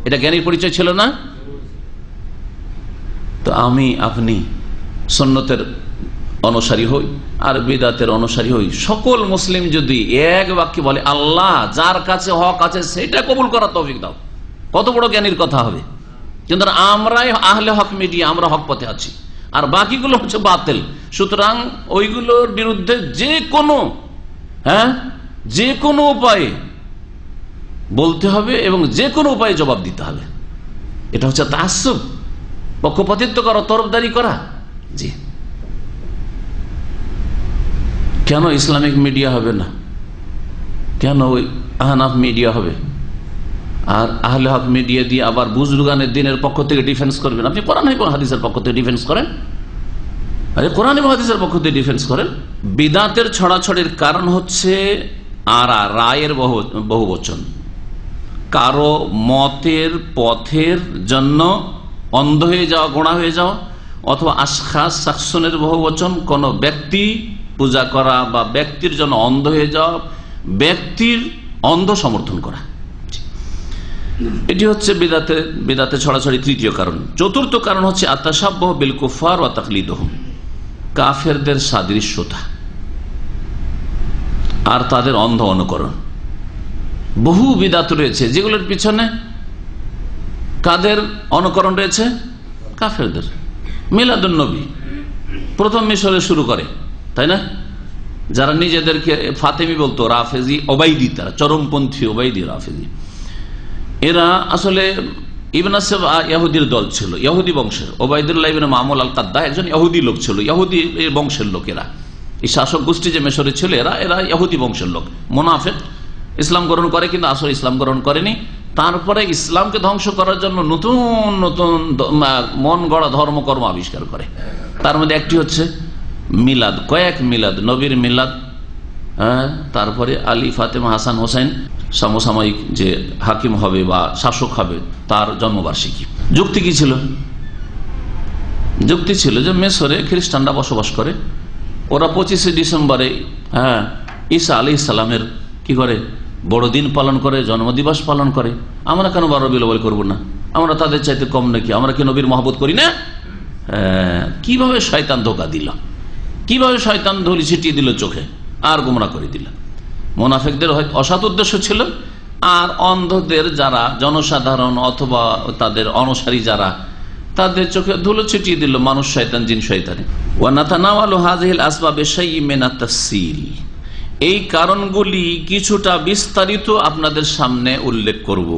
এটা জ্ঞানীর পরিচয় ছিল না? তো আমি আপনি সুন্নতের অনুসারী হই আর বিদআতের অনুসারী হই, সকল মুসলিম যদি এক বাক্যে বলে আল্লাহ যার কাছে হক আছে সেটা কবুল করার তৌফিক দাও, কত বড় জ্ঞানীর কথা হবে। কিন্তু আমরাই আহলে হক মিডিয়া, আমরা হক পথে আছি, আর বাকিগুলো হচ্ছে বাতিল। সুতরাং ওইগুলোর বিরুদ্ধে যে কোনো উপায়ে বলতে হবে এবং যে কোনো উপায়ে জবাব দিতে হবে। এটা হচ্ছে তাআসসুব, পক্ষপাতিত্ব করা, তরফদারি করা। জি, কেন ইসলামিক মিডিয়া হবে না? কেন ওই আহনাফ মিডিয়া হবে? আর আহলে হক মিডিয়া দিয়ে আবার বুজুর্গানের দিনের পক্ষ থেকে ডিফেন্স করবেন? আপনি কোরআন এবং হাদিসের পক্ষ থেকে ডিফেন্স করেন, আরে কোরআন এবং হাদিসের পক্ষ থেকে ডিফেন্স করেন। বিদাতের ছড়াছড়ির কারণ হচ্ছে রায়ের বহুবচন, কারো মতের, পথের জন্য অন্ধ হয়ে যাওয়া, গোঁড়া হয়ে যাওয়া, অথবা আশখাস, শাখসনের বহুবচন, কোন ব্যক্তি পূজা করা বা ব্যক্তির জন্য অন্ধ হয়ে যাওয়া, ব্যক্তির অন্ধ সমর্থন করা। এটি হচ্ছে বিদাতে ছড়াছড়ি তৃতীয় কারণ। চতুর্থ কারণ হচ্ছে আত-তাশাব্বুহ বিল কুফার ওয়া তাকলিদুহুম, কাফেরদের সাদৃশ্যতা। আর তাদের অন্ধ অনুকরণ। বহু বিদাত রয়েছে যেগুলোর পিছনে কাদের অনুকরণ রয়েছে? কাফেরদের। মিলাদুন নবী প্রথম মিশরে শুরু করে, তাই না? যারা নিজেদেরকে ফাতেমি বলতো, রাফেজি ওবাইদি, তারা চরমপন্থী ওবাইদি রাফেজি। এরা আসলে ইবনে সাবা ইহুদির দল ছিল, ইহুদি বংশের। ওবাইদুল্লাহ ইবনে মামুল আল কাদ্দা একজন ইহুদি লোক ছিল, ইহুদি বংশের লোকেরা। এই শাসক গোষ্ঠী যে মিশরে ছিল এরা ইহুদি বংশের লোক, মুনাফিক। ইসলাম গ্রহণ করে কিন্তু আসলে ইসলাম গ্রহণ করেনি। তারপরে ইসলামকে ধ্বংস করার জন্য নতুন নতুন মন গড়া ধর্মকর্ম আবিষ্কার করে। তার মধ্যে একটি হচ্ছে মিলাদ, কয়েক মিলাদ, নবীর মিলাদ, তারপরে আলী, ফাতেমা, হাসান, হোসেন সমসাময়িক যে হাকিম হবে বা শাসক হবে তার জন্মবার্ষিকী। যুক্তি কি ছিল? যুক্তি ছিল যে মিশরে খ্রিস্টানরা বসবাস করে, ওরা 25শে ডিসেম্বরে ঈসা আলাইহিস সালামের কি করে বড়দিন পালন করে, জন্মদিবস পালন করে। আমরা কেন 12 রবিউল আউয়াল করবো না? আমরা তাদের চাইতে কম নাকি? আমরা কি নবীর মহব্বত করি না? কিভাবে শয়তান ধোকা দিল, কিভাবে শয়তান ধুলি ছিটিয়ে দিল চোখে আর গোমরা করে দিল। মুনাফিকদের হয়তো অসৎ উদ্দেশ্য ছিল, আর অন্ধদের যারা জনসাধারণ অথবা তাদের অনুসারী যারা, তাদের চোখে ধুলো ছিটিয়ে দিল মানুষ, শয়তান, জিন শয়তানি। ওয়া নাতানাওয়ালু হাযিহিল আসবাব বিশাইইন মিনাত তাফসীল। এই কারণগুলি কিছুটা বিস্তারিত আপনাদের সামনে উল্লেখ করব।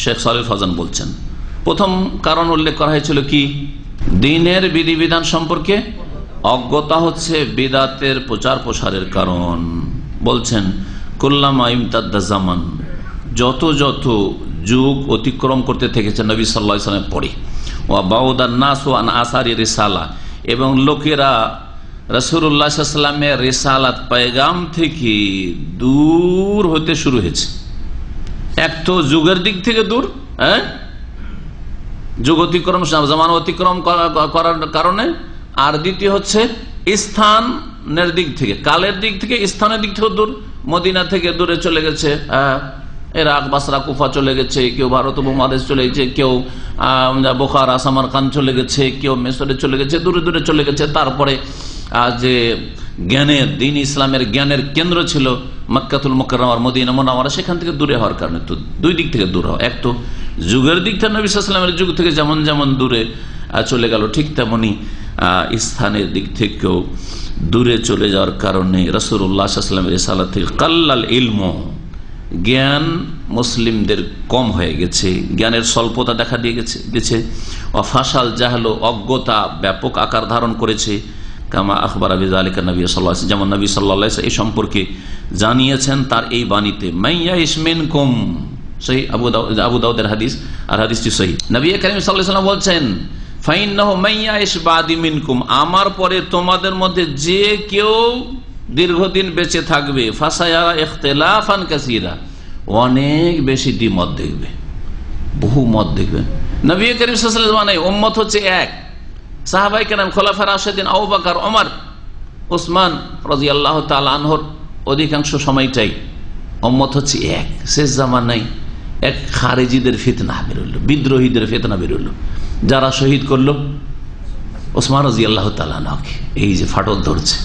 শেখ সালেহ ফাওজান বলছেন, প্রথম কারণ উল্লেখ করা হয়েছিল কি? দ্বীনের বিধিবিধান সম্পর্কে অজ্ঞতা হচ্ছে বিদাতের প্রচার প্রসারের কারণ। বলছেন কুল্লামা ইমতাদ্দা জামান, যত যত যুগ অতিক্রম করতে থেকেছে নবী সাল্লাল্লাহু আলাইহি ওয়াসাল্লামের পরে, ওয়া বাউদান নাস আন আসারি রিসালা, এবং লোকেরা রাসূলুল্লাহ সাল্লাল্লাহু আলাইহি ওয়াসাল্লামের রিসালাত পয়গাম থেকে দূর হতে শুরু হয়েছে। এক তো যুগের দিক থেকে দূর, যুগ অতিক্রম, জামানা অতিক্রম করার কারণে, আর দ্বিতীয় হচ্ছে স্থানের দিক থেকে, কালের দিক থেকে, স্থানের দিক থেকে দূর। মদিনা থেকে দূরে চলে গেছে, ইরাক, বাসরা, কুফা চলে গেছে, কেউ ভারত উপমহাদেশ চলে গেছে, কেউ বোখারা, সামারকান্দ চলে গেছে, কেউ মিশরে চলে গেছে, দূরে দূরে চলে গেছে। তারপরে যে জ্ঞানের, দ্বীন ইসলামের জ্ঞানের কেন্দ্র ছিল মক্কাতুল মুকাররমা, মদিনা মুনাওয়ারা, সেখান থেকে দূরে হওয়ার কারণে তো দুই দিক থেকে দূর হওয়া। এক তো যুগের দিক থেকে নবী সাল্লাল্লাহু আলাইহি ওয়াসাল্লামের যুগ থেকে যেমন যেমন দূরে চলে গেল, ঠিক তেমনি স্থানের দিক থেকেও দূরে চলে যাওয়ার কারণে রাসূলুল্লাহ সাল্লাল্লাহু আলাইহি ওয়াসাল্লামের রিসালাত থেকে কাল্লাল ইলম, জ্ঞান মুসলিমদের কম হয়ে গেছে, জ্ঞানের স্বল্পতা দেখা দিয়ে গেছে। ফাসাল জাহল, অজ্ঞতা ব্যাপক আকার ধারণ করেছে। কামা আখবারা বিযালিকা নবী সাল্লাল্লাহু আলাইহি ওয়াসাল্লাম, যেমন নবী সাল্লাল্লাহু আলাইহি ওয়াসাল্লাম এই সম্পর্কে জানিয়েছেন তার এই বাণীতে, মাইয়াইশ মিনকুম, সহিহ আবু দাউদের হাদিস, আর হাদিসটি সহিহ। নবী কারীম সাল্লাল্লাহু আলাইহি ওয়াসাল্লাম বলছেন, ফাইন্নাহু মাইয়াইশ বাদি মিনকুম, আমার পরে তোমাদের মধ্যে যে কেউ দীর্ঘদিন বেঁচে থাকবে, ফাসায়ারা ইখতিলাফান কাসীরা, অনেক বেশি দ্বিমত দেখবে, বহু মত দেখবে। নবী কারীম সাল্লাল্লাহু আলাইহি ওয়াসাল্লাম উম্মত হচ্ছে এক, সাহাবায়ে কেরাম, খোলাফায়ে রাশিদিন, আবু বকর, ওমর, ওসমান রাদিয়াল্লাহু তাআলা আনহুর অধিকাংশ সময়টাই উম্মত হচ্ছে এক। শেষ জামানায় এক খারেজিদের ফিতনা বেরোলো, বিদ্রোহীদের ফিতনা বেরোলো, যারা শহীদ করলো ওসমান রাদিয়াল্লাহু তাআলা আনহুকে। এই যে ফাটল ধরছে,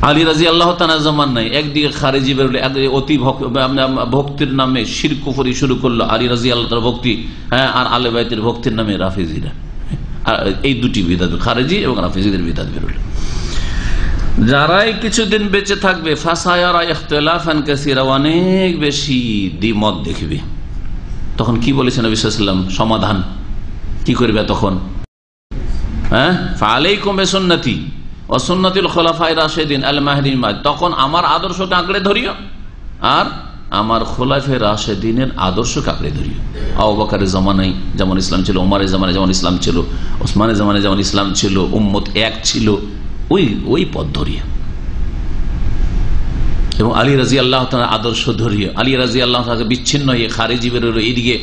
আলী রাদিয়াল্লাহু তাআলা জামানায় একদিকে খারেজি বেরোলো, একদিকে অতি ভক্তির নামে শিরক কুফরি শুরু করলো, আলী রাদিয়াল্লাহু তাআলার ভক্তি, আর আহলে বাইতের ভক্তির নামে রাফিজিরা। এই দুটি বিদাত, খারেজি এবং রাফিজিদের বিদাত বেরোলো। যারাই কিছুদিন বেঁচে থাকবে, ফাসায়ারা ইখতিলাফান কাসীরা, অনেক বেশি দ্বিমত দেখবে। তখন কি বলেছেন নবী সাল্লাল্লাহু আলাইহি ওয়াসাল্লাম? সমাধান কি করবে তখন? ফাআলাইকুম বিসুন্নতি ওয়া সুন্নাতিল খুলাফায়ে রাশিদিন আল মাহদিয়িন, তখন আমার আদর্শকে আঁকড়ে ধরিও আর আমার খোলাফায়ে রাশিদিনের আদর্শকে আঁকড়ে ধরিও। আবু বকরের জামানায় যেমন ইসলাম ছিল, ওমরের জামানায় যেমন ইসলাম ছিল, ওসমানের জামানায় যেমন ইসলাম ছিল, উম্মত এক ছিল, ওই পথ ধরিয়ে, এবং আলী রাদিয়াল্লাহু তাআলা আদর্শ ধরিয়ে। আলী রাদিয়াল্লাহু তাআলা বিচ্ছিন্ন হয়ে খারেজি বেরোলো, এইদিকে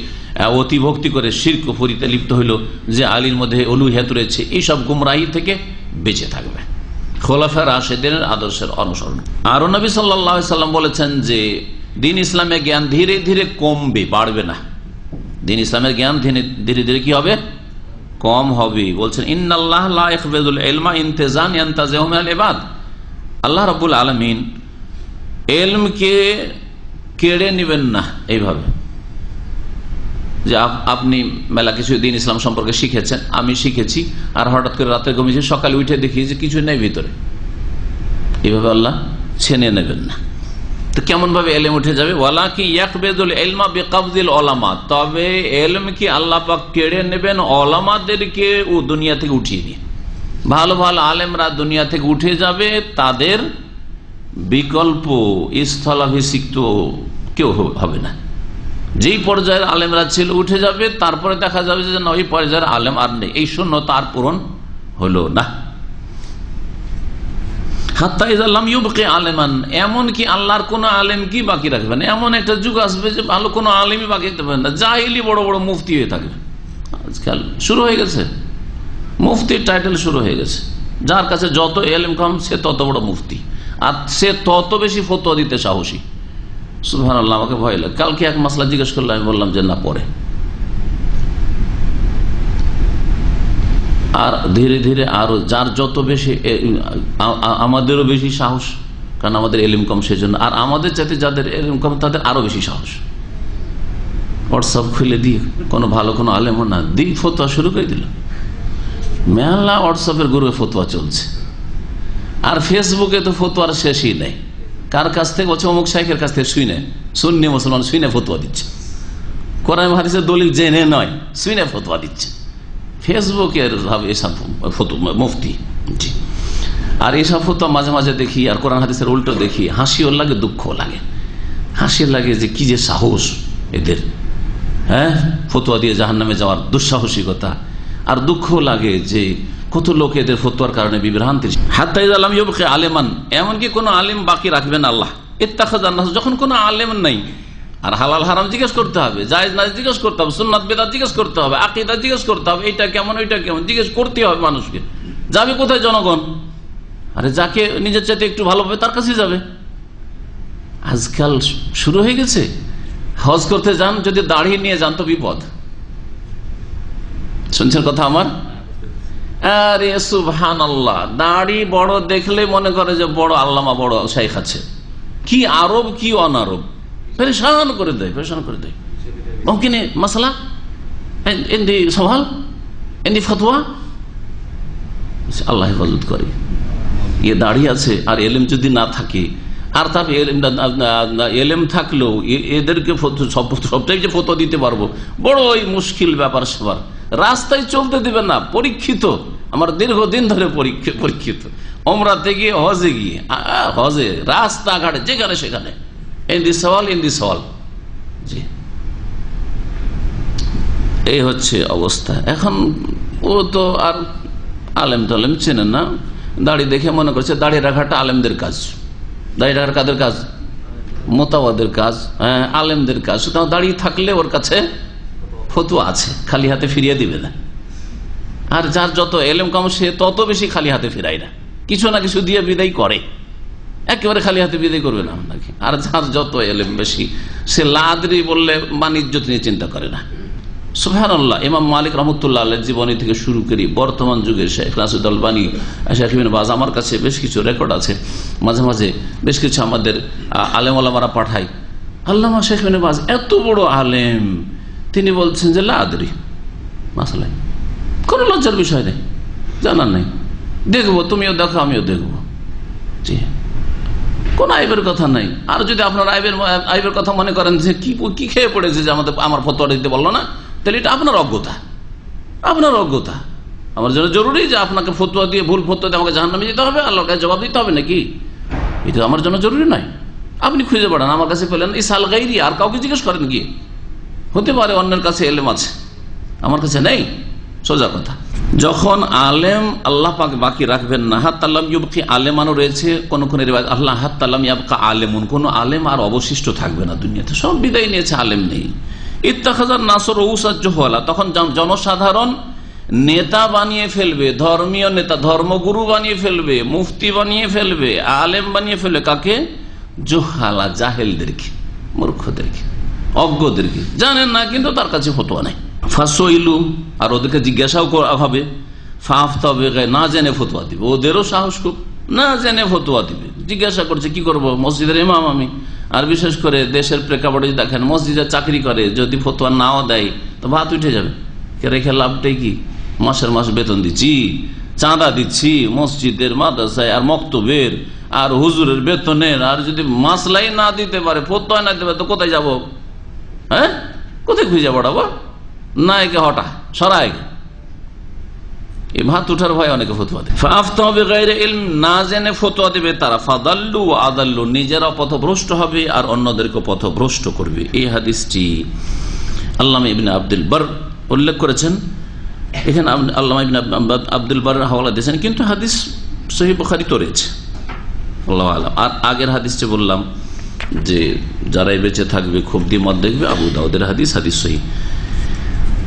অতি ভক্তি করে শিরক কুফরিতে লিপ্ত হইল যে আলীর মধ্যে উলুহিয়াত রয়েছে। এইসব গুমরাহি থেকে বেঁচে থাকবে, খোলাফায়ে রাশিদিনের আদর্শের অনুসরণ। আরো নবী সাল্লাল্লাহু আলাইহি ওয়াসাল্লাম বলেছেন যে দ্বীন ইসলামের জ্ঞান ধীরে ধীরে কমবে, বাড়বে না। দ্বীন ইসলামের জ্ঞান ধীরে ধীরে কি হবে? কম হবে। বলছেন ইন্নাল্লাহ লা ইয়াকবিদুল ইলমা ইনতিজান ইয়ানতাজিহু মিনাল ইবাদ, আল্লাহ রাব্বুল আলামিন এলমকে কেড়ে নেবেন না এইভাবে যে আপনি মেলা কিছু দিন ইসলাম সম্পর্কে শিখেছেন, আমি শিখেছি, আর হঠাৎ করে রাতে ঘুমিয়েছি, সকালে উঠে দেখি যে কিছু নেই ভিতরে। এইভাবে আল্লাহ ছেনে নেবেন না। তো কেমন ভাবে এলেম উঠে যাবে? ওয়ালাকি ইয়াকবিদুল ইলমা বিকবদিল উলামা, তবে এলম কি আল্লাহ পাক কেড়ে নেবেন ওলামাদেরকে ও দুনিয়া থেকে উঠিয়ে নিয়ে। ভালো ভালো আলেমরা দুনিয়া থেকে উঠে যাবে, তাদের বিকল্প স্থলাভিষিক্ত কেউ হবে না। যেই পর্যায়ের আলেমরা ছিল উঠে যাবে, তারপরে দেখা যাবে যে না, ওই পর্যায়ের আলেম আর নেই, এই শূন্যতা আর পূরণ হলো না। হাত্তা ইযা লাম ইউবকি আলেমান, এমন কি আল্লাহর কোন আলেম কি বাকি রাখবেন? এমন একটা যুগ আসবে যে ভালো কোনো আলেমই বাকি থাকবেন না, জাহিলি বড় বড় মুফতি হয়ে থাকবে। আজকাল শুরু হয়ে গেছে, মুফতির টাইটেল শুরু হয়ে গেছে। যার কাছে যত এলেম কম সে তত বড় মুফতি, আর সে তত বেশি ফতোয়া দিতে সাহসী। সুবহানাল্লাহ, আমাকে ভয় লাগে। কালকে এক মাসলা জিজ্ঞেস করলে আমি বললাম যে না, পরে। আর ধীরে ধীরে আরো যার যত বেশি, আমাদেরও বেশি সাহস, কারণ আমাদের এলিম কম সেজন্য, আর আমাদের চাইতে যাদের এলিম কম তাদের আরো বেশি সাহস। হোয়াটসঅ্যাপ খুলে দিয়ে কোনো ভালো কোনো আলেমও না দিই ফতোয়া শুরু করে দিল। মেলা হোয়াটসঅ্যাপের গ্রুপে ফতোয়া চলছে, আর ফেসবুকে তো ফতোয়ার শেষই নেই। কার কাছ থেকে বলছে? অমুক শাইখের কাছ থেকে শুনে, সুন্নি মুসলমান শুনে ফতোয়া দিচ্ছে, কোরআন হাদিসের দলিল জেনে নয়, শুনে ফতোয়া দিচ্ছে ফেসবুকের এসব মুফতি। জি, আর এসব ফতোয়া মাঝে মাঝে দেখি, আর কোরআন হাদিসের উল্টো দেখি, হাসিও লাগে দুঃখও লাগে। হাসি লাগে যে কি যে সাহস এদের, হ্যাঁ, ফতোয়া দিয়ে জাহান্নামে যাওয়ার দুঃসাহসিকতা। আর দুঃখ লাগে যে কত লোক এদের ফতোয়ার কারণে বিভ্রান্তি। হাত্তা ইযা লাম ইউবকি আলেমান, এমনকি কোনো আলেম বাকি রাখবেন আল্লাহ। ইত্তাখাযান নাস, যখন কোনো আলেম নাই, আর হালাল হারাম জিজ্ঞেস করতে হবে, জায়েজ নাজায়েজ জিজ্ঞেস করতে হবে, সুন্নাত বিদআত জিজ্ঞেস করতে হবে, আকীদা জিজ্ঞেস করতে হবে, এটা কেমন ওইটা কেমন জিজ্ঞেস করতে হবে মানুষকে। যাবে কোথায় জনগণ? আরে যাকে নিজের চাইতে একটু ভালো হবে তার কাছে যাবে। আজকাল শুরু হয়ে গেছে, হজ করতে যান, যদি দাড়ি নিয়ে যান তো বিপদ। শুনছেন কথা আমার? আরে সুবহানাল্লাহ, দাড়ি বড় দেখলে মনে করে যে বড় আল্লামা, বড় শাইখ আছে। কি আরব কি অনারব, পরেশান করে দেয়, পরেশান করে দেয়। মুমকিনে মাসলা ইনদি সওয়াল, ইনদি ফতোয়া। আল্লাহ হেফাজত করে। এ দাড়ি আছে আর এলেম যদি না থাকে, আর তার এলেম থাকলেও এদেরকে সবটাই যে ফতোয়া দিতে পারবো, বড় ওই মুশকিল ব্যাপার সবার। রাস্তায় চলতে দিবেন না, পরীক্ষিত, আমার দীর্ঘদিন ধরে পরীক্ষিত। ওমরা থেকে হজে গিয়ে, হজে রাস্তাঘাটে যেখানে সেখানে ইনদি সওয়াল, ইনদি সওয়াল। জি, এই হচ্ছে অবস্থা। এখন ও তো আর আলেম টালেম চেনে না, দাড়ি দেখে মনে করছে দাড়ি রাখাটা আলেমদের কাজ। দাড়ি রাখার কাদের কাজ? মোতাওয়াদের কাজ, হ্যাঁ, আলেমদের কাজ। সুতরাং দাড়ি থাকলে ওর কাছে ফতোয়া আছে, খালি হাতে ফিরিয়ে দিবে না। আর যার যত এলেম কম সে তত বেশি খালি হাতে ফিরাই না, কিছু না কিছু দিয়ে বিদায় করে। একেবারে খালি হাতে বিদায় করবে না আপনাকে। আর যার যত এলেম বেশি সে লাদরি বললে বাণিজ্য নিয়ে চিন্তা করে না। সুবহানাল্লাহ, ইমাম মালিক রহমতুল্লাহ আলাইহির জীবনী থেকে শুরু করি বর্তমান যুগের শেখ নাসিরুদ্দিন আলবানী, শেখ ইবনে বাজ, আমার কাছে বেশ কিছু রেকর্ড আছে। মাঝে মাঝে বেশ কিছু আমাদের আলেম ওলামারা পাঠায়, আল্লামা শেখ ইবনে বাজ এত বড় আলেম, তিনি বলছেন যে লাদরি মাসলা, কোনো লজ্জার বিষয় নেই, জানার নেই, দেখবো, তুমিও দেখো আমিও দেখবো। জি, কোন আইবের কথা নাই। আর যদি আপনার আইবের কথা মনে করেন যে কি খেয়ে পড়েছে যে আমার ফতোয়া দিতে বললো না, তাহলে এটা আপনার অজ্ঞতা, আপনার অজ্ঞতা। আমার জন্য জরুরি যে আপনাকে ফতোয়া দিয়ে, ভুল ফতোয়া দিয়ে আমাকে জাহান্নামে যেতে হবে, আল্লাহর কাছে জবাব দিতে হবে নাকি? এটা আমার জন্য জরুরি নয়। আপনি খুঁজে পড়েন, আমার কাছে পেলেন ইসাল গাইরি, আর কাউকে জিজ্ঞেস করেন গিয়ে। হতে পারে অন্যের কাছে এলেম আছে, আমার কাছে নেই, সোজা কথা। যখন আলেম আল্লাহ পাক বাকি রাখবেন না, হাত্তাল্লাম ইউবকি আলেমানও রয়েছে কোন কোন রিওয়ায়াত, আল্লাহ হাত্তাল্লাম ইয়াবকা আলেমুন, কোন আলেম আর অবশিষ্ট থাকবে না দুনিয়াতে, সব বিদায় নিয়েছে, আলেম নেই। ইত্তাখাযান নাসু রউসাজ জুহালা, তখন জনসাধারণ নেতা বানিয়ে ফেলবে, ধর্মীয় নেতা, ধর্মগুরু বানিয়ে ফেলবে, মুফতি বানিয়ে ফেলবে, আলেম বানিয়ে ফেলবে। কাকে? জুহালা, জাহেলদেরকে, মূর্খদেরকে, অজ্ঞদেরকে। জানেন না কিন্তু তার কাছে ফতোয়া নাই। ফাসইলু, আর ওদেরকে জিজ্ঞাসাও করা হবে। ফাফতাবে, না জেনে ফতোয়া দিবে, ওদেরও সাহস খুব, না জেনে ফতোয়া দিবে। জিজ্ঞাসা করছে কি করব, মসজিদের ইমাম আমি, আর বিশেষ করে দেশের প্রেক্ষাপটে দেখেন মসজিদে চাকরি করে, যদি ফতোয়া নাও দেয় তো ভাত উঠে যাবে, রেখে লাভটাই কি? মাসের মাস বেতন দিচ্ছি, চাঁদা দিচ্ছি মসজিদের, মাদ্রাসায়, আর মক্তবের, আর হুজুরের বেতনের, আর যদি মাসলাই না দিতে পারে, ফতোয়া না দিতে পারে, তো কোথায় যাবো? হ্যাঁ, কোথায় খুঁজে পড়াবো? না একে হটা সরাই, এই ভাত উঠার ভয় অনেকে ফতোয়া দেয়। না জেনে ফতোয়া দেবে তারা, ফাদাল্লু আদাল্লু, নিজেরা পথভ্রষ্ট হবে আর অন্যদেরকে পথভ্রষ্ট করবে। এই হাদিসটি আল্লামা ইবনে আব্দুল বার উল্লেখ করেছেন, এখানে আল্লামা ইবনে আব্দুল বার হাওয়ালা দিয়েছেন, কিন্তু হাদিস সহিহ বুখারীতে রয়েছে, আল্লাহু আ'লাম। আর আগের হাদিসটি বললাম যে যারাই বেঁচে থাকবে খুব দ্বিমত দেখবে, আবু দাউদের হাদিস, হাদিস সহিহ।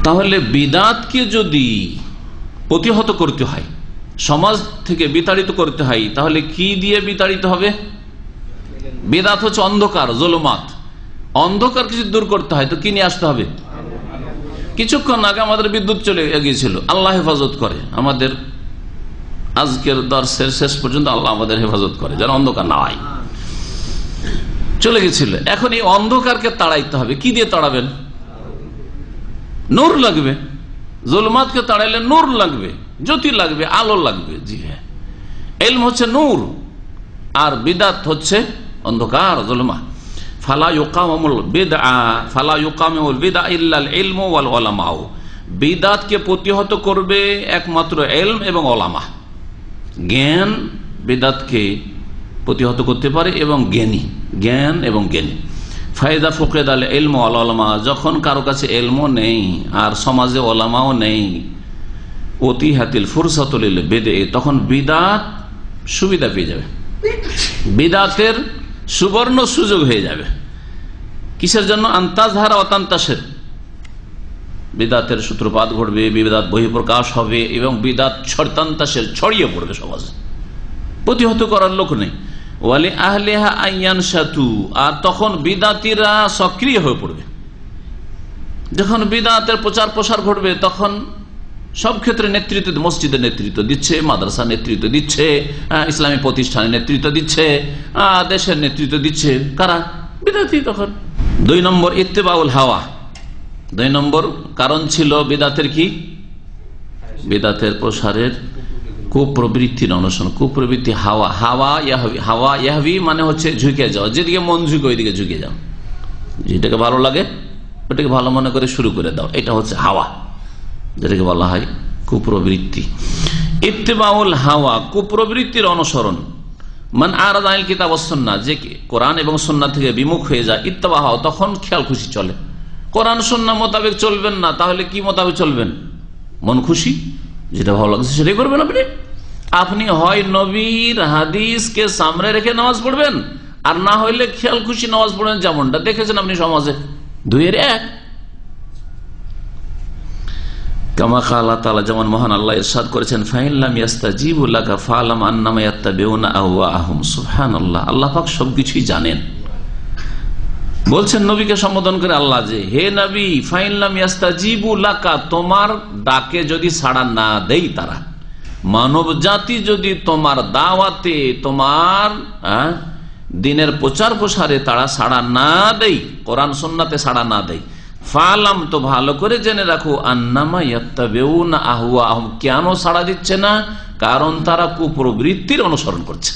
তাহলে বিদাতকে যদি প্রতিহত করতে হয়, সমাজ থেকে বিতাড়িত করতে হয়, তাহলে কি দিয়ে বিতাড়িত হবে? বিদাত হচ্ছে অন্ধকার, জুলুমাত, অন্ধকার কিছু দূর করতে হয় তো কি নিয়ে আসতে হবে? কিছুক্ষণ আগে আমাদের বিদ্যুৎ চলে গিয়েছিল, আল্লাহ হেফাজত করে, আমাদের আজকের দর্শের শেষ পর্যন্ত আল্লাহ আমাদের হেফাজত করে যেন অন্ধকার না হয়, চলে গেছিল। এখন এই অন্ধকারকে তাড়াইতে হবে, কি দিয়ে তাড়াবেন? নূর লাগবে, জুলমাতকে তাড়াইলে নূর লাগবে, জ্যোতি লাগবে, আলো লাগবে। জি হ্যাঁ, ইলম হচ্ছে নূর আর বিদাত হচ্ছে অন্ধকার, জুলমা। ফালা ইউকামুল বিদআ ফালা ইউকামুল বিদআ ইল্লাল ইলমু ওয়াল উলামা, বিদাতকে প্রতিহত করবে একমাত্র ইলম এবং উলামা। জ্ঞান বিদাতকে প্রতিহত করতে পারে এবং জ্ঞানী, জ্ঞান এবং জ্ঞানী। ফায়দা ফুকেদ আল ইলম ওয়াল উলামা, যখন কারো কাছে ইলমও নেই আর সমাজে ওলামাও নেই, ওতিহাতিল ফুরসাতুল লিল বিদআ, তখন বিদাত সুবিধা পেয়ে যাবে, বিদাতের সুবর্ণ সুযোগ হয়ে যাবে। কিসের জন্য? আন্তাজহারা অতান্তাসের, বিদাতের সূত্রপাত ঘটবে, বিদাত বহিঃপ্রকাশ হবে এবং বিদাত ছড়তান্তাসের ছড়িয়ে পড়বে সমাজে, প্রতিহত করার লোক নেই। ওয়ালি আহলিহা আইয়ানশাতু, আর তখন বিদাতিরা সক্রিয় হয়ে পড়বে। যখন বিদাতের প্রচার প্রসার ঘটবে তখন সব ক্ষেত্রে নেতৃত্ব, মসজিদের নেতৃত্ব দিচ্ছে, মাদ্রাসা নেতৃত্ব দিচ্ছে, ইসলামী প্রতিষ্ঠানের নেতৃত্ব দিচ্ছে, দেশের নেতৃত্ব দিচ্ছে কারা? বিদাতি। তখন 2 নম্বর ইত্তেবাউল হাওয়া, 2 নম্বর কারণ ছিল বিদাতের কি? বিদাতের প্রসারের কুপ্রবৃত্তির অনুসরণ, কুপ্রবৃত্তি। হাওয়া, হাওয়া ইয়াহবি, হাওয়া ইয়াহবি মানে হচ্ছে ঝুঁকে যাও, যেদিকে মন ঝুঁকে ওইদিকে ঝুঁকে যাও, যেটাকে ভালো লাগে ওটাকে ভালো মনে করে শুরু করে দাও, এটা হচ্ছে হাওয়া, যেটাকে বলা হয় কুপ্রবৃত্তি। ইত্তেবাউল হাওয়া, কুপ্রবৃত্তির অনুসরণ। মান আরাদা আনিল কিতাব ওয়াস সুন্নাহ, যে কোরআন এবং সুন্নাহ থেকে বিমুখ হয়ে যায়, ইত্তেবা হাওয়া, তখন খেয়াল খুশি চলে। কোরআন সুন্নাহ মোতাবেক চলবেন না, তাহলে কি মোতাবেক চলবেন? মন খুশি, যেটা ভালো লাগছে সেটাই করবেন। আপনি হয় নবীর হাদিসকে সামনে রেখে নামাজ পড়বেন, আর না হইলে খেয়াল খুশি নামাজ পড়বেন, যেমনটা দেখেছেন আপনি সমাজে। 2-এর 1। কামা কালা তাআলা, যেমন মহান আল্লাহ ইরশাদ করেছেন, ফাইন লাম ইয়াস্তাজিবু লাকা ফালাম আন্নামা ইয়াত্তাবিউনা আহওয়াআহুম। সুবহানাল্লাহ, আল্লাহ পাক সবকিছুই জানেন। বলছেন নবীকে সম্বোধন করে আল্লাহ যে, হে নবী, ফাইন লাম ইয়াস্তাজিবু লাকা, তোমার ডাকে যদি সাড়া না দেই তারা, মানব জাতি যদি তোমার দাওয়াতে, তোমার দিনের প্রচার প্রসারে তারা সাড়া না দেই, কোরআন সুন্নাতে সাড়া না দেই, ফালাম, তো ভালো করে জেনে রাখো, আন্নামা ইয়াত্তাবিউনা আহওয়াআহুম, কেন সাড়া দিচ্ছে না? কারণ তারা কুপ্রবৃত্তির অনুসরণ করছে।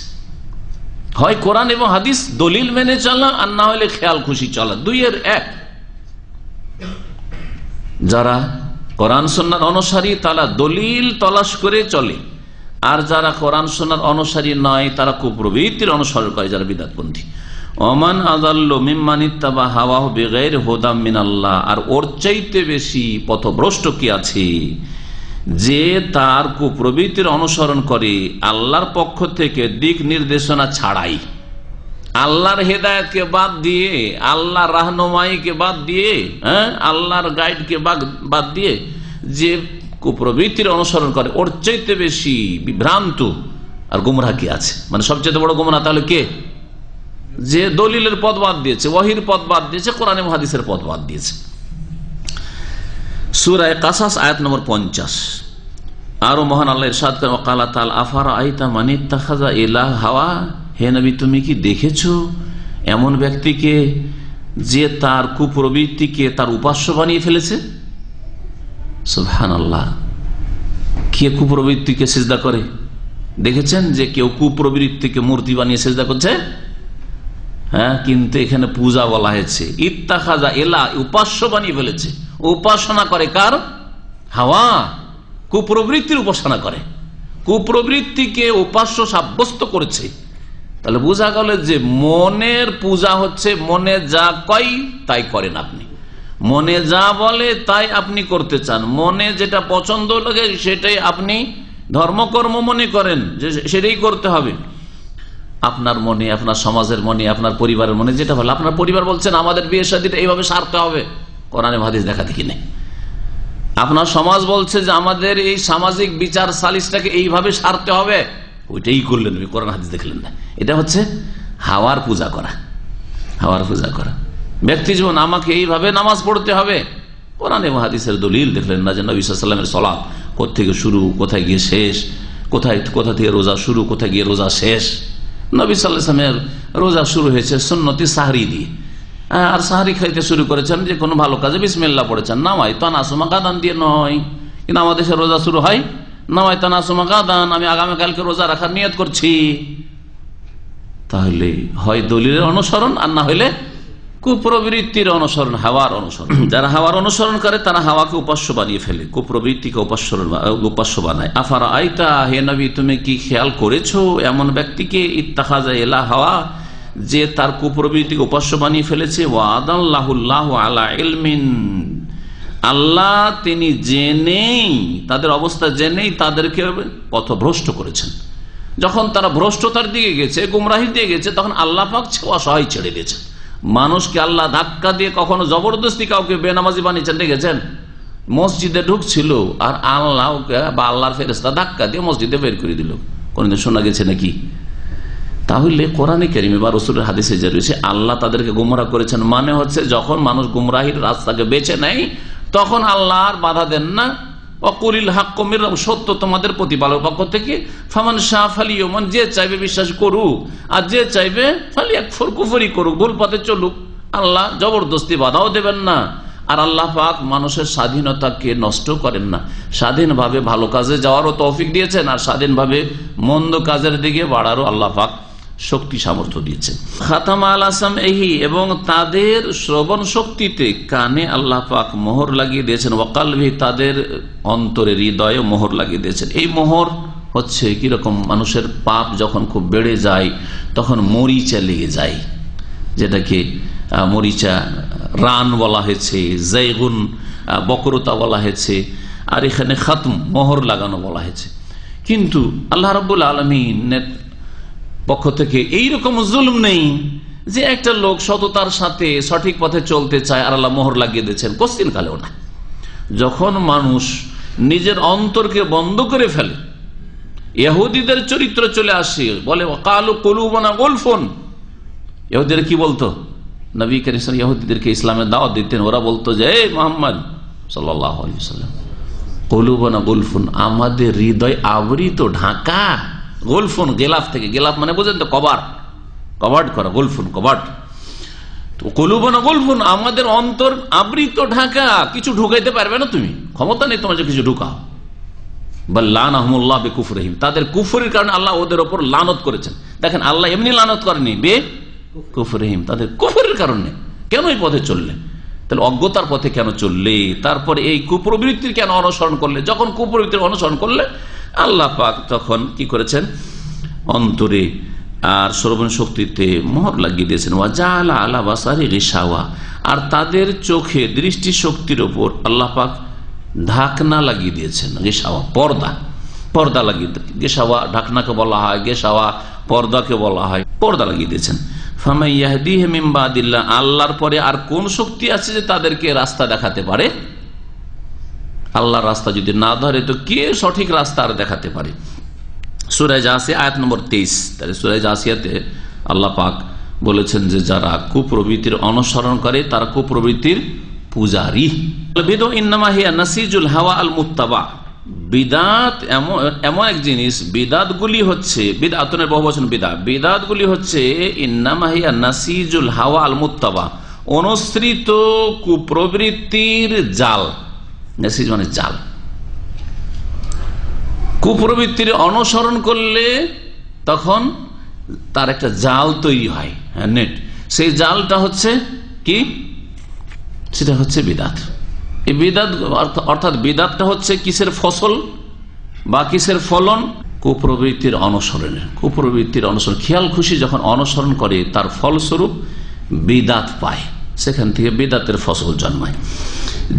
হয় কোরআন এবং হাদিস দলিল মেনে চলা, আর না হলে খেয়াল খুশি চলা। 2-এর 1। যারা কোরআন সুন্নাহর অনুসারী তারা দলিল তলাশ করে চলে, আর যারা কোরআন সুন্নাহর অনুসারী নয় তারা কুপ্রবৃত্তির অনুসরণ করে, যারা বিদআতপন্থী। ওমান আযাল্লু মিম্মান ইত্তাবা হাওয়াহু বিগাইরি হুদাম মিনাল্লাহ, আর ওর চাইতে বেশি পথভ্রষ্ট কি আছে যে তার কুপ্রবৃত্তির অনুসরণ করে আল্লাহর পক্ষ থেকে দিক নির্দেশনা ছাড়াই, আল্লাহর হেদায়েতকে বাদ দিয়ে, আল্লাহর রাহনুমাইকে বাদ দিয়ে, আল্লাহর গাইডকে বাদ দিয়ে যে কুপ্রবৃত্তির অনুসরণ করে, ওর চাইতে বেশি বিভ্রান্ত আর গুমরাহ কি আছে? মানে সবচেয়ে বড় গুমরাহ তাহলে কে? যে দলিলের পথ বাদ দিয়েছে, ওয়াহির পথ বাদ দিয়েছে, কোরআন এবং হাদিসের পথ বাদ দিয়েছে। সূরা কাসাস আয়াত নম্বর 50। আরো মহান আল্লাহ ইরশাদ করেন, ওয়াকালা তাআলা আফারাআইতা মান ইত্তাখাযা ইলাহু হাওয়া হে নবী তুমি কি দেখেছো এমন ব্যক্তিকে যে তার কুপ্রবৃত্তিকে তার উপাস্য বানিয়ে ফেলেছে? সুবহানাল্লাহ, কে কুপ্রবৃত্তিকে সিজদা করে? দেখেছেন যে কেউ কুপ্রবৃত্তিকে মূর্তি বানিয়ে সিজদা করছে? হ্যাঁ, কিন্তু এখানে পূজা বলা হয়েছে। ইত্তাখাযা ইলা, উপাস্য বানিয়ে ফেলেছে। উপাসনা করে কার? হাওয়া, কুপ্রবৃত্তির উপাসনা করে, কুপ্রবৃত্তিকে উপাস্য সাব্যস্ত করেছে। তাহলে বোঝা গেল যে মনের পূজা হচ্ছে মনে যা কয় তাই করেন আপনি, মনে যা বলে তাই আপনি করতে চান, মনে যেটা পছন্দ লাগে সেটাই আপনি ধর্মকর্ম মনে করেন যে সেটাই করতে হবে। আপনার মনে, আপনার সমাজের মনে, আপনার পরিবারের মনে যেটা ভালো, আপনার পরিবার বলছেন আমাদের বিয়ে শাদীটা এইভাবে সারতে হবে, কোরআনে হাদিস দেখা দেখি নেই। আপনার সমাজ বলছে যে আমাদের এই সামাজিক বিচার সালিশটাকে এইভাবে সারতে হবে, ওইটাই করলেন, কোরআন হাদিস দেখলেন না। এটা হচ্ছে হাওয়ার পূজা করা, হাওয়ার পূজা করা। ব্যক্তি জীবন আমাকে এইভাবে নামাজ পড়তে হবে, কোরআনে হাদিসের দলিল দেখলেন না যে নবী সাল্লাল্লাহু আলাইহি ওয়াসাল্লামের সালাত কোথা থেকে শুরু, কোথায় গিয়ে শেষ, কোথা থেকে রোজা শুরু, কোথায় গিয়ে রোজা শেষ। নবী সাল্লাল্লাহু আলাইহি ওয়াসাল্লামের রোজা শুরু হয়েছে সুন্নতি সাহরি দিয়ে, আর সাহরি খাইতে শুরু করেছেন যে কোনো ভালো কাজে বিসমিল্লাহ পড়েছেন, নামাই তানাসুমা গাদান দিয়ে নয়। কিন্তু আমাদের দেশে রোজা শুরু হয় নামাই তানাসুমা গাদান, আমি আগামীকালকে রোজা রাখার নিয়ত করছি। তাহলে হয় দলিলের অনুসরণ আর না হইলে কুপ্রবৃত্তির অনুসরণ, হাওয়ার অনুসরণ। যারা হাওয়ার অনুসরণ করে তারা হাওয়াকে উপাস্য বানিয়ে ফেলে, কুপ্রবৃত্তিকে উপাস্য বানায়। আফারা আইতা, হে নবী তুমি কি খেয়াল করেছো এমন ব্যক্তিকে ইত্তাখাযা ইলা হাওয়া, যে তার কুপ্রবৃত্তিকে উপাস্য বানিয়ে ফেলেছে। ওয়াদাল্লাহুল্লাহু আলা ইলমিন, আল্লাহ তিনি জেনেই, তাদের অবস্থা জেনেই তাদেরকে পথভ্রষ্ট করেছেন। যখন তারা ভ্রষ্টতার দিকে গেছে, গুমরাহির দিকে গেছে, তখন আল্লাহ পাক অসহায় ছেড়ে দিয়েছেন। মানুষকে আল্লাহ ধাক্কা দিয়ে কখনো জবরদস্তি কাউকে বেনামাজি বানিয়েছেন দেখেছেন? মসজিদে ঢুকছিল আর আল্লাহ বা আল্লাহর ফেরেশতা ধাক্কা দিয়ে মসজিদে বের করে দিল, কোনদিন শোনা গেছে নাকি? তাহলে কোরআনে কারিমে বা রাসূলের হাদিসে যে রয়েছে আল্লাহ তাদেরকে গুমরাহ করেছেন, মানে হচ্ছে যখন মানুষ গুমরাহির রাস্তাকে বেছে নেয় তখন আল্লাহ আর বাধা দেন না। ওয়াকুলিল হাক্কু মির রাব্বিকুম, সত্য তোমাদের প্রতিপালকের পক্ষ থেকে। ফামান শাআ ফালিয়ুমিন, যে চাইবে বিশ্বাস করুক আর যে চাইবে ফালিয়াকফুর, কুফরি করুক, ভুল পথে চলুক। আল্লাহ জবরদস্তি বাধাও দেবেন না। আর আল্লাহ পাক মানুষের স্বাধীনতাকে নষ্ট করেন না, স্বাধীনভাবে ভালো কাজে যাওয়ারও তৌফিক দিয়েছেন আর স্বাধীনভাবে মন্দ কাজের দিকে বাড়ারও আল্লাহ পাক শক্তি সামর্থ্য দিয়েছেন। খাতামা আলা সামঈহি, এবং তাদের শ্রবণ শক্তিতে, কানে আল্লাহ পাক মোহর লাগিয়ে দিয়েছেন। ওয়া কলবিহি, তাদের অন্তরে হৃদয়ে মোহর লাগিয়ে দিয়েছেন। এই মোহর হচ্ছে কিরকম, মানুষের পাপ যখন খুব বেড়ে যায় তখন মরিচা লেগে যায়, যেটাকে মরিচা রান বলা হয়েছে, জাইগুন বক্রতা বলা হয়েছে, আর এখানে খাতম মোহর লাগানো বলা হয়েছে। কিন্তু আল্লাহ রাব্বুল আলামিনের পক্ষ থেকে এইরকম জুলুম নেই যে একটা লোক সততার সাথে সঠিক পথে চলতে চায় আর আল্লাহ মোহর লাগিয়ে দিয়েছেন, কোশ্চিন কালেও না। যখন মানুষ নিজের অন্তরকে বন্ধ করে ফেলে, ইহুদিদের চরিত্র চলে আসে, বলে কালু কুলুবুনা গুলফুন। ইহুদিরা কি বলতো? নবী করিম সাল্লাল্লাহু আলাইহি ওয়াসাল্লাম ইহুদিদেরকে ইসলামের দাওয়াত দিতেন, ওরা বলতো যে এই মুহাম্মদ সাল্লাল্লাহু আলাইহি ওয়াসাল্লাম, কুলুবুনা গুলফুন, আমাদের হৃদয় আবৃত, ঢাকা। গোলফুন গেলাফ থেকে, গেলাফ মানে বোঝেন তো কভার, কভার্ড করা, গোলফুন কভার্ড। তো কুলুবুনা গুলফুন, আমাদের অন্তর আবৃত, ঢাকা, কিছু ঢুকাইতে পারবে না তুমি, ক্ষমতা নেই তোমার যে কিছু ঢুকাও। বাল লানাহুমুল্লাহ বিকুফরিহিম, তাদের কুফরের কারণে আল্লাহ ওদের উপর লানত করেছেন। দেখেন আল্লাহ এমনি লানত করেনি, বে কুফরিহিম, তাদের কুফরের কারণে। কেন এই পথে চললে? তাহলে অজ্ঞতার পথে কেন চললে? তারপরে এই কুপ্রবৃত্তির কেন অনুসরণ করলে? যখন কুপ্রবৃত্তির অনুসরণ করলে আল্লাহ পাক তখন কি করেছেন? অন্তরে আর শ্রবণ শক্তিতে মোহর লাগিয়ে দিয়েছেন। ওয়াজাআলা আলা বাসারি গিশাওয়া, আর তাদের চোখে দৃষ্টি শক্তির উপর আল্লাহ পাক ঢাকনা লাগিয়ে দিয়েছেন। গিশাওয়া পর্দা, পর্দা লাগিয়ে, গিশাওয়া ঢাকনাকে বলা হয়, গিশাওয়া পর্দাকে বলা হয়, পর্দা লাগিয়ে দিয়েছেন। ফামান ইয়াহদিহি মিন বাদিল্লাহ, আল্লাহর পরে আর কোন শক্তি আছে যে তাদেরকে রাস্তা দেখাতে পারে? আল্লাহর রাস্তা যদি না ধরে তো কে সঠিক রাস্তা আর দেখাতে পারে? সূরা জাসিয়া আয়াত নম্বর 23। তাহলে সূরা জাসিয়াতে আল্লাহ পাক বলেছেন যে যারা কুপ্রবৃত্তির অনুসরণ করে তারা কুপ্রবৃত্তির পূজারী। বিদউ ইন্নামা হিয়া নাসিজুল হাওয়া আল মুত্তাবা, বিদাত এমন এক জিনিস, বিদাতগুলি হচ্ছে বিদাতনের বহুবচন বিদাতগুলি হচ্ছে ইন্নামা হিয়া নাসিজুল হাওয়া আল মুত্তাবা, অনুসৃত কুপ্রবৃত্তির জাল। নাসিজ মানে জাল। কুপ্রবৃত্তির অনুসরণ করলে তখন তার একটা জাল তৈরি হয়, নেট। সেই জালটা হচ্ছে কি? সেটা হচ্ছে বিদাত। এই বিদাত অর্থাৎ বিদাতটা হচ্ছে কিসের ফসল বা কিসের ফলন? কুপ্রবৃত্তির অনুসরণের। কুপ্রবৃত্তির অনুসরণ, খেয়াল খুশি যখন অনুসরণ করে তার ফলস্বরূপ বিদাত পায়, সেখান থেকে বিদাতের ফসল জন্মায়।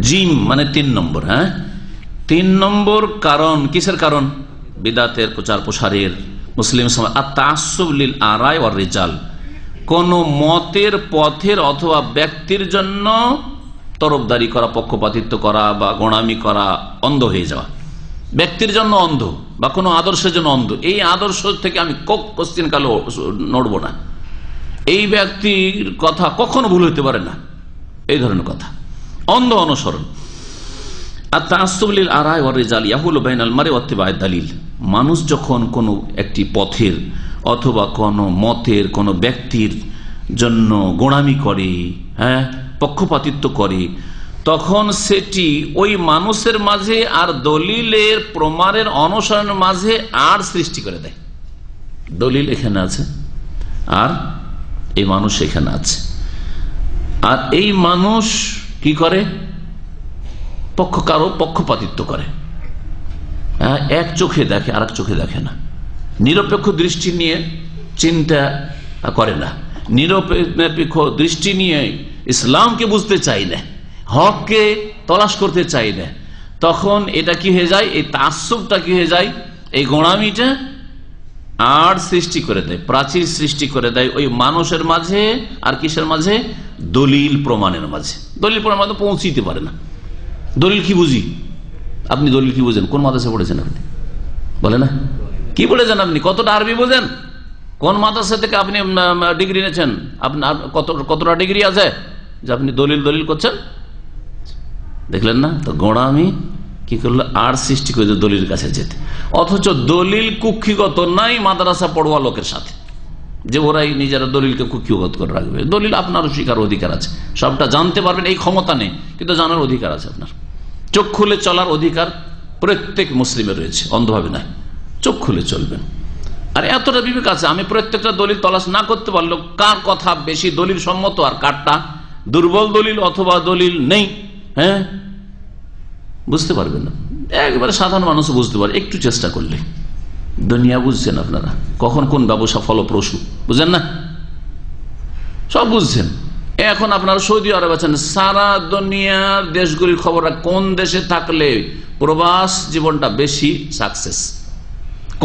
জিম মানে 3 নম্বর। 3 নম্বর কারণ, কিসের কারণ? বিদাতের প্রচার প্রসারের। মুসলিম সমাজ আত-তাআসসুব লিল আরাই ওয়ার রিজাল, কোন মতের, পথের অথবা ব্যক্তির জন্য তরফদারি করা, পক্ষপাতিত্ব করা বা গোঁড়ামি করা, অন্ধ হয়ে যাওয়া। ব্যক্তির জন্য অন্ধ বা কোনো আদর্শের জন্য অন্ধ, এই আদর্শ থেকে আমি কোশ্চিন কালে নড়ব না, এই ব্যক্তির কথা কখনো ভুল হতে পারে না, এই ধরনের কথা, অন্ধ অনুসরণ। মানুষ যখন কোনো একটি পথের অথবা কোনো মতের, কোনো ব্যক্তির জন্য গোঁড়ামি করে, পক্ষপাতিত্ব করে, তখন সেটি ওই মানুষের মাঝে আর দলিলের প্রমাণের অনুসরণের মাঝে আর সৃষ্টি করে দেয়। দলিল এখানে আছে আর এই মানুষ এখানে আছে, আর এই মানুষ কি করে? কারো পক্ষপাতিত্ব করে, এক চোখে দেখে আর এক চোখে দেখে না, নিরপেক্ষ দৃষ্টি নিয়ে চিন্তা করে না, নিরপেক্ষ দৃষ্টি নিয়ে ইসলামকে বুঝতে চাই না, হককে তলাশ করতে চাই না। তখন এটা কি হয়ে যায়? এই তাআসসুবটা কি হয়ে যায়? এই গোঁড়ামিটা আর সৃষ্টি করে দেয়, প্রাচীর সৃষ্টি করে দেয় ওই মানুষের মাঝে আর কিসের মাঝে? দলিল প্রমাণের মাঝে। দলিল প্রমাণের মাঝে পৌঁছিতে পারে না। দলিল কি বুঝি? আপনি দলিল কি বুঝেন? কোন মাদ্রাসায় পড়েছেন আপনি? বলে না, কি পড়েছেন আপনি? কতটা আরবি বোঝেন? কোন মাদ্রাসা থেকে আপনি ডিগ্রি নিয়েছেন? আপনার কতটা ডিগ্রি আছে যে আপনি দলিল করছেন? দেখলেন না? তো গোঁড়ামি কি করলো? আর সৃষ্টি করে দলিলের কাছে যেতে। অথচ দলিল কুক্ষিগত নাই মাদ্রাসা পড়ুয়া লোকের সাথে, যে ওরাই নিজেরা দলিলকে কুক্ষিগত করে রাখবে। দলিল আপনারও শিকার অধিকার আছে, সবটা জানতে পারবেন এই ক্ষমতা নেই, কিন্তু জানার অধিকার আছে আপনার। চোখ খুলে চলার অধিকার প্রত্যেক মুসলিমের রয়েছে, অন্ধভাবে নাই, চোখ খুলে চলবেন। আর এতটা বিবেক আছে, আমি প্রত্যেকটা দলিল তলাশ না করতে পারলেও কার কথা বেশি দলিল সম্মত আর কারটা দুর্বল দলিল অথবা দলিল নেই, বুঝতে পারবেন না। একবারে সাধারণ মানুষ বুঝতে পারে একটু চেষ্টা করলে। দুনিয়া বুঝছেন আপনারা, কখন কোন ব্যবসা ফলপ্রসূ বুঝেন না, সব বুঝছেন। এখন আপনারা সৌদি আরব আছেন, সারা দুনিয়ার দেশগুলির খবর, কোন দেশে থাকলে প্রবাস জীবনটা বেশি সাকসেস,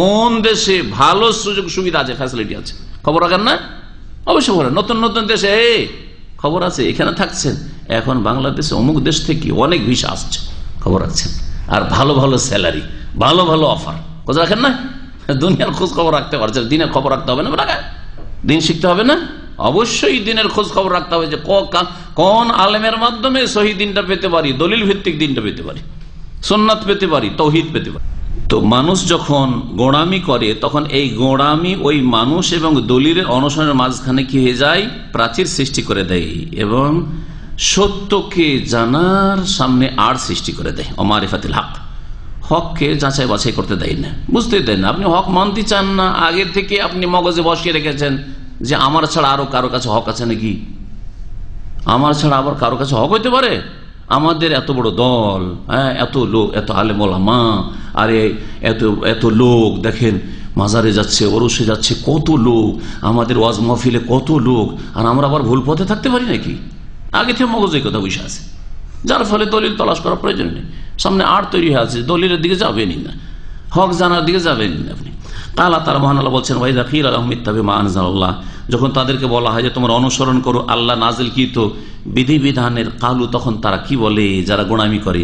কোন দেশে ভালো সুযোগ সুবিধা আছে, ফ্যাসিলিটি আছে, খবর রাখেন না? অবশ্যই বলেন। নতুন নতুন দেশে খবর আছে, এখানে থাকছেন, এখন বাংলাদেশে অমুক দেশ থেকে অনেক ভিসা আসছে, খবর রাখছেন। আর ভালো ভালো স্যালারি, ভালো ভালো অফার, খোঁজ রাখেন না? দুনিয়ার খোঁজ খবর রাখতে পারছেন, দিনের খবর রাখতে হবে না? দিন শিখতে হবে না? অবশ্যই দিনের খোঁজ খবর রাখতে হবে, যে কোন আলেমের মাধ্যমে সহি দিনটা পেতে পারি, দলিল ভিত্তিক দিনটা পেতে পারি, সুন্নাত পেতে পারি, তৌহিদ পেতে পারি। তো মানুষ যখন গোঁড়ামি করে, তখন এই গোঁড়ামি ওই মানুষ এবং দলিলের অনুসরণের মাঝখানে কি হয়ে যায়? প্রাচীর সৃষ্টি করে দেয় এবং সত্যকে জানার সামনে আর সৃষ্টি করে দেয়। অমারিফাতিল হক, হককে যাচাই বাছাই করতে দেয় না, বুঝতে দেয় না। আপনি হক মানতে চান না, আগে থেকে আপনি মগজে বসিয়ে রেখেছেন যে আমার ছাড়া আরো কারো কাছে হক আছে নাকি, আমার ছাড়া আবার কারো কাছে হক হইতে পারে? আমাদের এত বড় দল, এত লোক, এত আলেম ওলামা, আরে এত লোক দেখেন মাজারে যাচ্ছে, ওরসে যাচ্ছে, কত লোক, আমাদের ওয়াজ মাহফিলে কত লোক, আর আমরা আবার ভুল পথে থাকতে পারি নাকি? আগে থেকে মগজে কথা বসে আছে, যার ফলে দলিল তলাশ করার প্রয়োজন নেই। সামনে আর তৈরি হয়ে আছে, দলিলের দিকে যাবেনই না, হক জানার দিকে যাবেনই না আপনি। কালা তারা মহান আল্লাহ বলছেন, ওয়াইদা কিল আলাহুম ইত্তাবিউ মা আনজালাল্লাহ, যখন তাদেরকে বলা হয় যে তোমরা অনুসরণ করো আল্লাহ নাজিলকৃত বিধিবিধানের, কালু তখন তারা কি বলে, যারা গোঁড়ামি করে,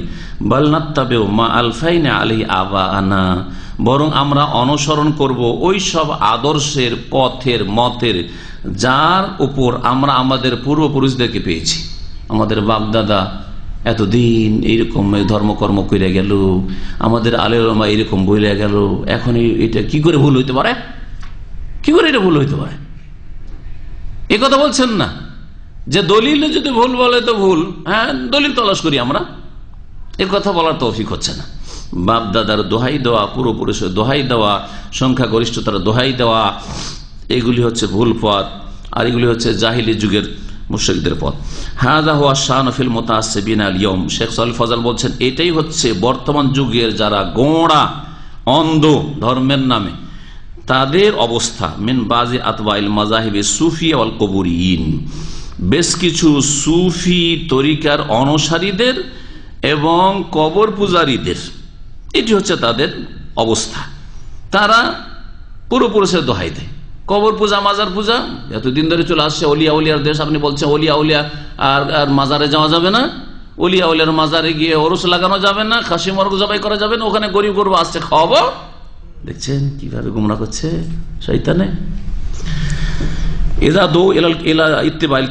বাল নাত্তাবিউ মা আলফাইনা আলাইহি আবাআনা, বরং আমরা অনুসরণ করব ওই সব আদর্শের, পথের, মতের যার উপর আমরা আমাদের পূর্বপুরুষদেরকে পেয়েছি, আমাদের বাপদাদা এতদিন এইরকম ধর্মকর্ম করে গেল, আমাদের আলেমা এরকম বলে গেল, এখন এটা কি করে ভুল হইতে পারে? কি করে এটা ভুল হইতে পারে? এ কথা বলছেন না যে দলিলে যদি ভুল বলে তো ভুল, হ্যাঁ দলিল তলাশ করি আমরা, এ কথা বলার তৌফিক হচ্ছে না। বাপ দাদার দোহাই দেওয়া, পূর্বপুরুষের দোহাই দেওয়া, সংখ্যাগরিষ্ঠতার দোহাই দেওয়া, এগুলি হচ্ছে ভুল পথ, আর এগুলি হচ্ছে জাহিলি যুগের মুশরিকদের পথ। হাযা হুয়া শান ফিল মুতাআসসিবিন আল ইয়াউম। শেখ সালেহ ফজল বলছেন এটাই হচ্ছে বর্তমান যুগের যারা গোঁড়া অন্ধ ধর্মের নামে তাদের অবস্থা। মিন বাজি আতবাইল মাযাহিবি সুফিয়া ওয়াল কবুরিয়িন, বেশ কিছু সুফি তরিকার অনুসারীদের এবং কবর পূজারীদের, এটি হচ্ছে তাদের অবস্থা। তারা পূর্বপুরুষের দোহাই দেয়, কবর পূজা মাজার পূজা এতদিন ধরে চলে আসছে। অলিয়া উলিয়ার দেশ, আপনি বলছেন অলিয়া উলিয়া আর মাজারে যাওয়া যাবে না, অলিয়া উলিয়ার মাজারে গিয়ে ওরস লাগানো যাবে না, খাসি মর্গ জবাই করা যাবে না, ওখানে গরিব গরু আসছে খাওয়াবো। দেখছেন কিভাবে গুমরা করছে শয়তানে।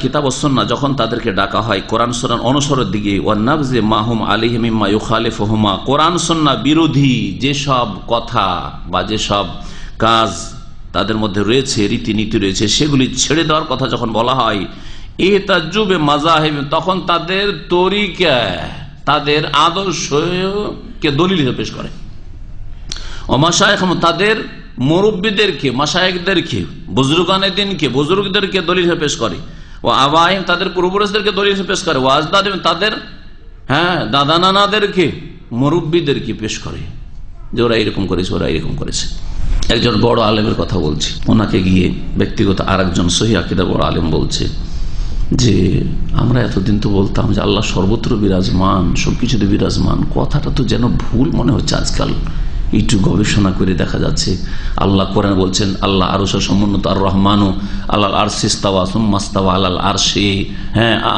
কিতাব ও সুন্নাহ, যখন তাদেরকে ডাকা হয় কোরআন সুন্নাহ অনুসরণের দিকে, ওয়ান্নাবযি মাহুম আলাইহি মিম্মা ইউখালিফুহুমা, কোরআন সুন্নাহ বিরোধী যেসব কথা বা যেসব কাজ তাদের মধ্যে রয়েছে, রীতিনীতি রয়েছে, সেগুলি ছেড়ে দেওয়ার কথা যখন বলা হয়, এ তাজ্জুবে মাযাহিব, তখন তাদের তরিকা তাদের আদর্শকে দলিল হিসেবে পেশ করে। ও মাশায়েখ, তাদের মুরব্বীদেরকে, মাশায়েখদেরকে, বুজুর্গানে দিনকে, বুজুর্গদেরকে দলিল হিসেবে পেশ করে। ও আবাইহিম, তাদের পূর্বপুরুষদেরকে দলিল হিসেবে পেশ করে। ও আজদাদিম, তাদের দাদা নানাদেরকে, মুরব্বীদেরকে পেশ করে যে ওরা এরকম করেছে, ওরা এরকম করেছে। একজন বড় আলেমের কথা বলছি, ওনাকে গিয়ে ব্যক্তিগত আর একজন সহি আকীদার বড় আলেম বলছে যে আমরা এতদিন তো বলতাম যে আল্লাহ সর্বত্র বিরাজমান, সবকিছুতে বিরাজমান, কথাটা তো যেন ভুল মনে হচ্ছে আজকাল। একটু গবেষণা করে দেখা যাচ্ছে আল্লাহ কোরআন বলছেন আল্লাহ আরশে সমুন্নত, আর রহমানু আলাল আরশি ইস্তাওয়া সুম্মা ইস্তাওয়া আলাল আরশি,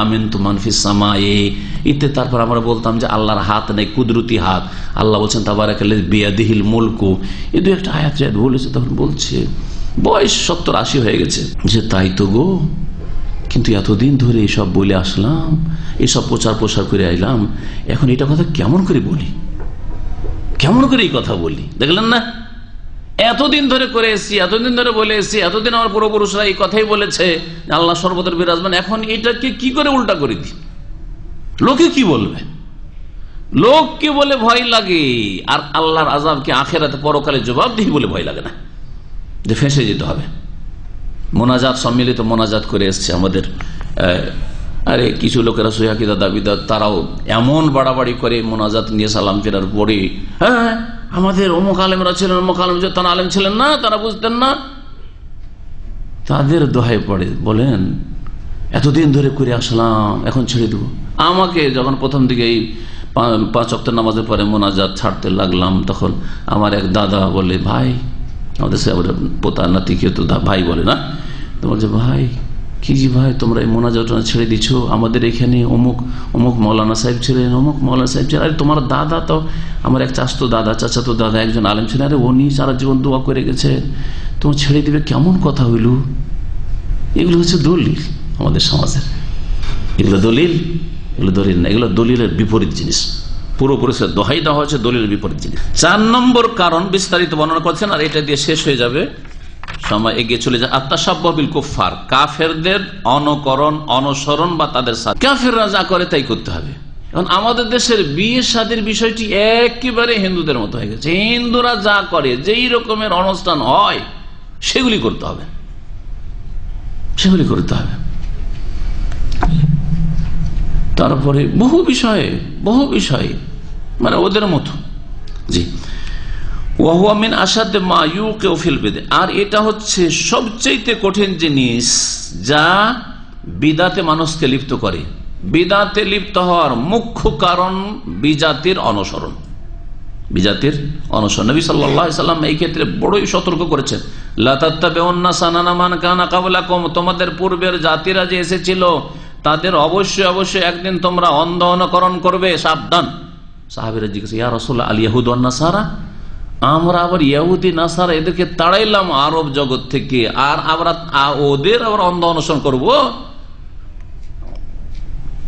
আমিনতু মান ফিস সামায়ে, ইতে। তারপর আমরা বলতাম যে আল্লাহর হাত নেই, কুদরতি হাত। আল্লাহ বলছেন তাবারাকাল্লাযী বিয়াদিহিল মুলকু, এই দু একটা আয়াত বলেছে। তখন বলছে বয়স 70-80 হয়ে গেছে, যে তাই তো গো, কিন্তু এতদিন ধরে এসব বলে আসলাম, এসব প্রচার করে আইলাম, এখন এটা কথা কেমন করে বলি, কেমন করে এই কথা বলি? দেখলেন না, এতদিন ধরে করে এসছি, এতদিন ধরে বলে এসছি, এতদিন আমার পূর্বপুরুষরা এই কথাই বলেছে আল্লাহ সর্বত্র বিরাজমান, এখন এটাকে কি করে উল্টা করে দিই? লোকে কি বলবে? লোক কি বলে ভয় লাগে, আর আল্লাহর আযাবকে আখিরাতে পরকালে জবাবদিহি বলে ভয় লাগে না, যে ফেঁসে যেতে হবে। মোনাজাত, সম্মিলিত মোনাজাত করে এসছে আমাদের, আরে কিছু লোকেরা সহিহ আকীদা দাবিদার, তারাও এমন বাড়াবাড়ি করে মোনাজাত নিয়ে সালাম ফেরার পরে, হ্যাঁ আমাদের অমুক আলেমরা ছিলেন, অমুক আলেম, তারা আলেম ছিলেন না, তারা বুঝতেন না, তাদের দোহাই পড়ে বলেন এতদিন ধরে করে আসলাম, এখন ছেড়ে দেবো। আমাকে যখন প্রথম দিকে এই 5 ওয়াক্ত নামাজের পরে মোনাজাত ছাড়তে লাগলাম, তখন আমার এক দাদা বলে, ভাই, আমাদের সে পোতা নাতিকে তো ভাই বলে না, তো বলছে ভাই কি জি ভাই, তোমরা এই মোনাজাত ছেড়ে দিচ্ছ, আমাদের এখানে অমুক অমুক মৌলানা সাহেব ছিলেন, অমুক মৌলানা সাহেব ছিলেন, আরে তোমার দাদা তো, আমার এক চাচাতো দাদা একজন আলেম ছিলেন, আরে উনি সারা জীবন দোয়া করে গেছে, তোমার ছেড়ে দিবে, কেমন কথা হইল? এগুলো হচ্ছে দলিল আমাদের সমাজের, এগুলো দলিল, এগুলো দলিল না, এগুলো দলিলের বিপরীত জিনিস। পূর্বপুরুষের দোহাই দেওয়া হচ্ছে দলিলের বিপরীত জিনিস। 4 নম্বর কারণ বিস্তারিত বর্ণনা করছেন, আর এটা দিয়ে শেষ হয়ে যাবে, সময় এগিয়ে চলে যায়। আত্তাশাব্বুহ বিল কুফফার, কাফেরদের অনুকরণ, অনুসরণ বা তাদের সাথে, কাফেররা যা করে তাই করতে হবে। এখন আমাদের দেশের বিয়ে শাদীর বিষয়টি একেবারে হিন্দুদের মতো হয়ে গেছে। হিন্দুরা যা করে, যেই রকমের অনুষ্ঠান হয়, সেগুলি করতে হবে, সেগুলি করতে হবে। তারপরে বহু বিষয়ে মানে ওদের মতো। জি, ওয়াহুয়া মিন আসাদ মা ইউকিউ ফিল বিদআহ, আর এটা হচ্ছে সবচেয়ে কঠিন জিনিস যা বিদআতে মানুষকে লিপ্ত করে। বিদআতে লিপ্ত হওয়ার মুখ্য কারণ বিজাতির অনুসরণ, বিজাতির অনুসরণ। নবী সাল্লাল্লাহু আলাইহি সাল্লাম এই ক্ষেত্রে বড়ই সতর্ক করেছেন, লা তাত্তাবিউন্না সানানা মান কানা ক্বাবলাকুম, তোমাদের পূর্বের জাতিরা যে এসেছিল তাদের অবশ্যই একদিন তোমরা অন্ধ অনুকরণ করবে, সাবধান। সাহাবীরা জিজ্ঞেস, ইয়া রাসূলুল্লাহ, আল ইয়াহুদ ওয়ান নাসারা, আমরা আবার ইহুদি নাসারা এদেরকে তাড়াইলাম আরব জগৎ থেকে, আর আমরা ওদের আবার অন্ধ অনুসরণ করবো?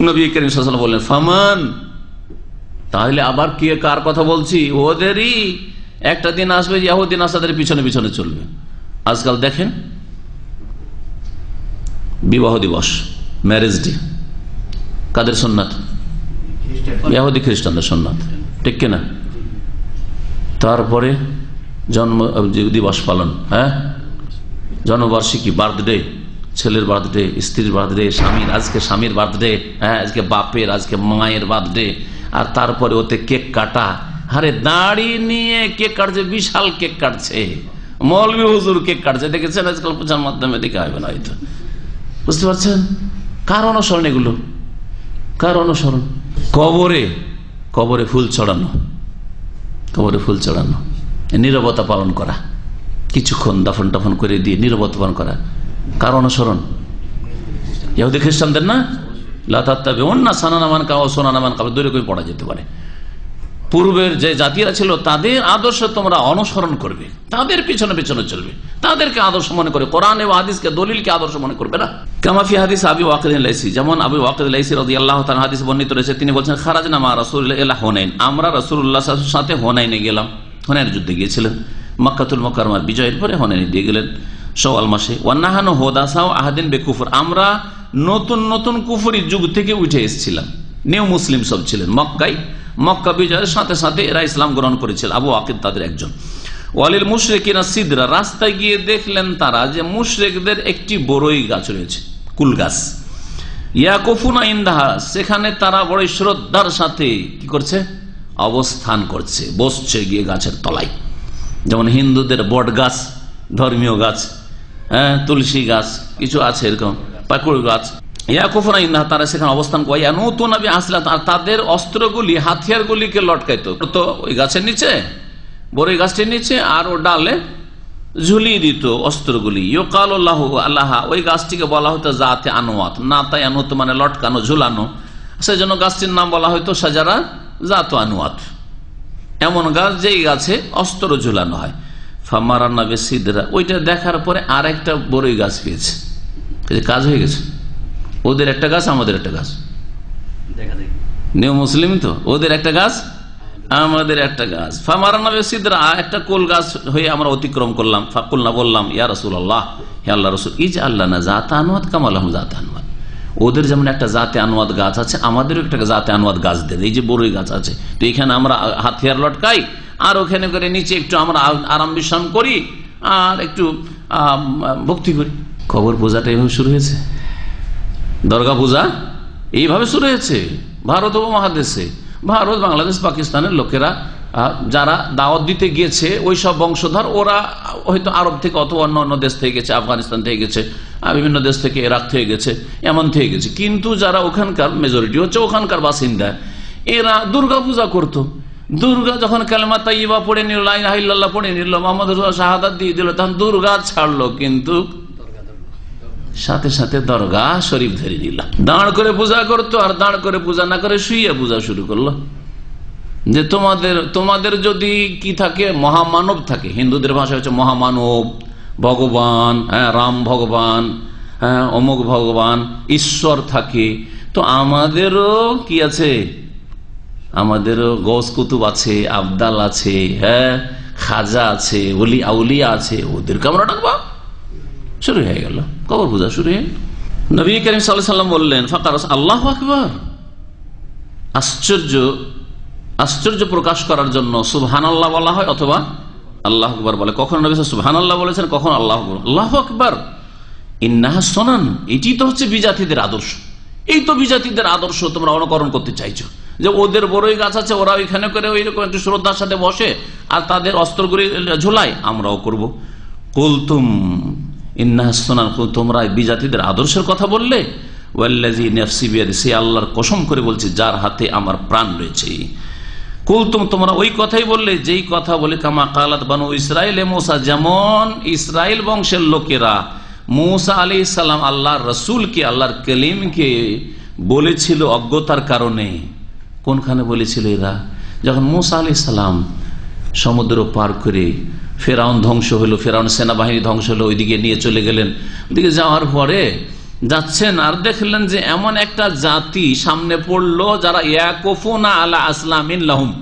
নবী করিম সাল্লাল্লাহু আলাইহি ওয়াসাল্লাম বললেন ফামান, তাহলে আবার কে কার কথা বলছি? ওদেরই একটা দিন আসবে ইহুদি নাসারাদের পিছনে পিছনে চলবে। আজকাল দেখেন বিবাহ দিবস, ম্যারেজ ডে কাদের সুন্নাত? ইহুদি খ্রিস্টানদের সুন্নাত, ঠিক কিনা? তারপরে জন্ম দিবস পালন, হ্যাঁ, জন্মবার্ষিকী, বার্থডে, ছেলের বার্থডে, স্ত্রীর বার্থডে, স্বামীর, আজকে স্বামীর বার্থডে, হ্যাঁ, আজকে বাপের, আজকে মায়ের বার্থডে। আর তারপরে ওতে কেক কাটা, আরে দাড়ি নিয়ে কেক কাটছে, বিশাল কেক কাটছে, মৌলভী হুজুর কেক কাটছে, দেখেছেন আজকাল প্রচার মাধ্যমে, দেখে হবে না হয়তো, বুঝতে পারছেন? কার অনুসরণ এগুলো? কার অনুসরণ? কবরে, কবরে ফুল চড়ানো, কবরে ফুল চড়ানো, নীরবতা পালন করা, কিছুক্ষণ দাফন টাফন করে দিয়ে নীরবতা পালন করা, কার অনুসরণ? ইহুদি খ্রিস্টানদের না? পড়া যেতে পারে। পূর্বের যে জাতিরা ছিল তাদের আদর্শ তোমরা অনুসরণ করবে, তাদের পিছনে পিছনে চলবে, তাদেরকে আদর্শ মনে করে, কোরআন এবং হাদিসকে দলিলকে আদর্শ মনে করবে না। কামাফি হাদিস আবি ওয়াকিদ আল-লাইসি, যেমন আবু ওয়াকিদ আল-লাইসি রাদিয়াল্লাহু তাআলা হাদিস বর্ণিত রয়েছে, তিনি বলছেন খারাজনা মা রাসূলিল্লাহ ইলা হুনাইন, আমরা রাসূলুল্লাহ সাল্লাল্লাহু আলাইহি ওয়াসাল্লামের সাথে হুনাইনে গেলাম, হুনাইনের যুদ্ধে গিয়েছিলেন, মক্কাতুল মুকাররমার বিজয়ের পরে হুনাইনে দিয়ে গেলেন শাওয়াল মাসে। ওয়ান্নাহানু হুদাসাউ আহাদিন বিকুফর, আমরা নতুন নতুন কুফরি যুগ থেকে উঠে এসেছিলাম, নিউ মুসলিম সব ছিলেন মক্কায়, মক্কা বিজয়ের সাথে সাথে এরা ইসলাম গ্রহণ করেছিল। আবু ওয়াকিদ তাদের একজন। ওয়ালিল মুশরিকিনা সিদরা, রাস্তায় গিয়ে দেখলেন তারা যে মুশরিকদের একটি বড়ই গাছ রয়েছে, কুল গাছ, ইয়াকুফুনা ইনদাহা, সেখানে তারা বড় শ্রদ্ধার সাথে কি করছে? অবস্থান করছে, বসছে গিয়ে গাছের তলায়। যেমন হিন্দুদের বট গাছ, ধর্মীয় গাছ, হ্যাঁ, তুলসী গাছ কিছু আছে, এরকম পাকুড় গাছ, ইয়াকুফুনা ইনদাহা, তারা সেখানে অবস্থান করে। ইয়ানুতুনা বিআসলাত, আর তাদের অস্ত্রগুলি, হাতিয়ারগুলিকে লটকাইতো তো ওই গাছের নিচে, বড়ই গাছটির নিচে, আর ও ডালে ঝুলিয়ে দিত অস্ত্রগুলি। ইউকালু লাহু আল্লাহা, ওই গাছটিকে বলা হতো জাতে আনওয়াত, না তাই আনুত মানে লটকানো, ঝুলানো, সেজন্য গাছটির নাম বলা হয়তো সাজারা জাত আনওয়াত, এমন গাছ যেই গাছে অস্ত্র ঝুলানো হয়। ফামারান্না বিসিদরা, ওইটা দেখার পরে আর একটা বড়ই গাছ পেয়েছে, কাজ হয়ে গেছে, ওদের একটা গাছ আমাদের একটা গাছ, নিউ মুসলিম তো, ওদের একটা গাছ আমাদের একটা গাছ। ফামারান্না বিসিদরা, একটা কোল গাছ হয়ে আমরা অতিক্রম করলাম। ফাকুলনা, বললাম ইয়া রাসূলুল্লাহ, হে আল্লাহর রাসূল, ইজআলনা জাতা আনওয়াত কামা লাহুম জাতা আনওয়াত, ওদের যেমন একটা জাতে আনওয়াত গাছ আছে, আমাদেরও একটা জাতে আনওয়াত গাছ দেন, এই যে বড়ই গাছ আছে, তো এখানে আমরা হাতিয়ার লটকাই, আর ওখানে করে নিচে একটু আমরা আরাম বিশ্রাম করি, আর একটু ভক্তি করি। কবর পূজাটা এইভাবে শুরু হয়েছে, দরগা পূজা এইভাবে শুরু হয়েছে ভারত উপমহাদেশে। ভারত, বাংলাদেশ, পাকিস্তানের লোকেরা যারা দাওয়াত দিতে গিয়েছে, ওই সব বংশধর, ওরা হয়তো আরব থেকে অথবা অন্য অন্য দেশ থেকে গেছে, আফগানিস্তান থেকে গেছে, বিভিন্ন দেশ থেকে, ইরাক থেকে গেছে, এমন থেকে গেছে, কিন্তু যারা ওখানকার মেজরিটি হচ্ছে ওখানকার বাসিন্দা, এরা দুর্গা পূজা করতো। দুর্গা যখন কালেমা তাইয়্যিবা পড়ে নিল, লা ইলাহা ইল্লাল্লাহ পড়ে নিল, মুহাম্মদ রাসূলুল্লাহ শাহাদাত দিয়ে দিল, তখন দুর্গা ছাড়লো, কিন্তু সাথে সাথে দরগা শরীফ ধরে নিল, দাঁড় করে পূজা করতো, আর দাঁড় করে পূজা না করে শুয়ে পূজা শুরু করলো। যে তোমাদের যদি কি থাকে, মহামানব থাকে, হিন্দুদের ভাষা হচ্ছে মহামানব, ভগবান, হ্যাঁ, রাম ভগবান, হ্যাঁ, অমুক ভগবান, ঈশ্বর থাকে, তো আমাদেরও কি আছে, আমাদেরও গৌস কুতুব আছে, আবদাল আছে, হ্যাঁ, খাজা আছে, ওলি আউলিয়া আছে, ওদেরকে আমরা ডাকবো। শুরু হয়ে গেল কবর পূজা, শুরু হয়ে গেল। নবী করিম সাল্লাল্লাহু আলাইহি ওয়াসাল্লাম বললেন ফাকারাস, আল্লাহু আকবার, আশ্চর্য প্রকাশ করার জন্য সুবহানাল্লাহ বলা হয় অথবা আল্লাহু আকবার বলে। কখন নবী সুবহানাল্লাহ বলেছেন, কখন আল্লাহু আকবার। আল্লাহু আকবার ইন্নাহা সুনান, এটি তো হচ্ছে বিজাতিদের আদর্শ, এই তো বিজাতিদের আদর্শ তোমরা অনুকরণ করতে চাইছো, যে ওদের বড়ই গাছ আছে, ওরা ওইখানে করে ওইরকম একটু শ্রদ্ধার সাথে বসে আর তাদের অস্ত্রগুলি ঝোলায়, আমরাও করবো। কুলতুম ইন্নাহা সুনান, তোমরা বিজাতিদের আদর্শের কথা বললে, ওয়াল্লাযী নাফসি বিয়াদিহি, সে আল্লাহর কসম করে বলছি যার হাতে আমার প্রাণ রয়েছে। কুলতুম, তোমরা ওই কথাই বললে যেই কথা বলে কামা কালাত বানু ইসরাইল মুসা, যেমন ইসরাইল বংশের লোকেরা মুসা আলাইহিস সালাম আল্লাহর রাসূলকে, আল্লাহর কালিমকে বলেছিল অজ্ঞতার কারণে। কোনখানে বলেছিল এরা? যখন মুসা আলাইহিস সালাম সমুদ্র পার করে ফেরাউন ধ্বংস হলো, ফেরাউন সেনাবাহিনী ধ্বংস হলো, ওইদিকে নিয়ে চলে গেলেন। ওইদিকে যাওয়ার পরে যাচ্ছেন আর দেখলেন যে এমন একটা জাতি সামনে পড়লো যারা ইয়াকুফুনা আলা আসলামিন লাহুম,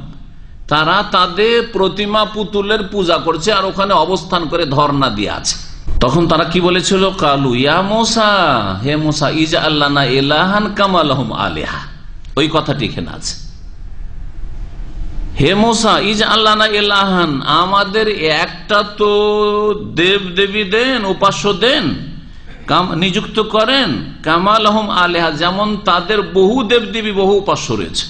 তারা তাদের প্রতিমা পুতুলের পূজা করছে আর ওখানে অবস্থান করে ধর্ণা দিয়ে আছে। তখন তারা কি বলেছিল? কালু ইয়া মুসা, হে মুসা, ইজআল লানা ইলাহান কামা লাহুম আলিহা। ওই কথাটি এখানে আছে, হে মুসা ইজআল লানা ইলাহান, আমাদের একটা তো দেব দেবী দেন, উপাস্য দেন, নিযুক্ত করেন, কামা লাহুম আলিহা, যেমন তাদের বহু দেব দেবী বহু উপাস্য রয়েছে,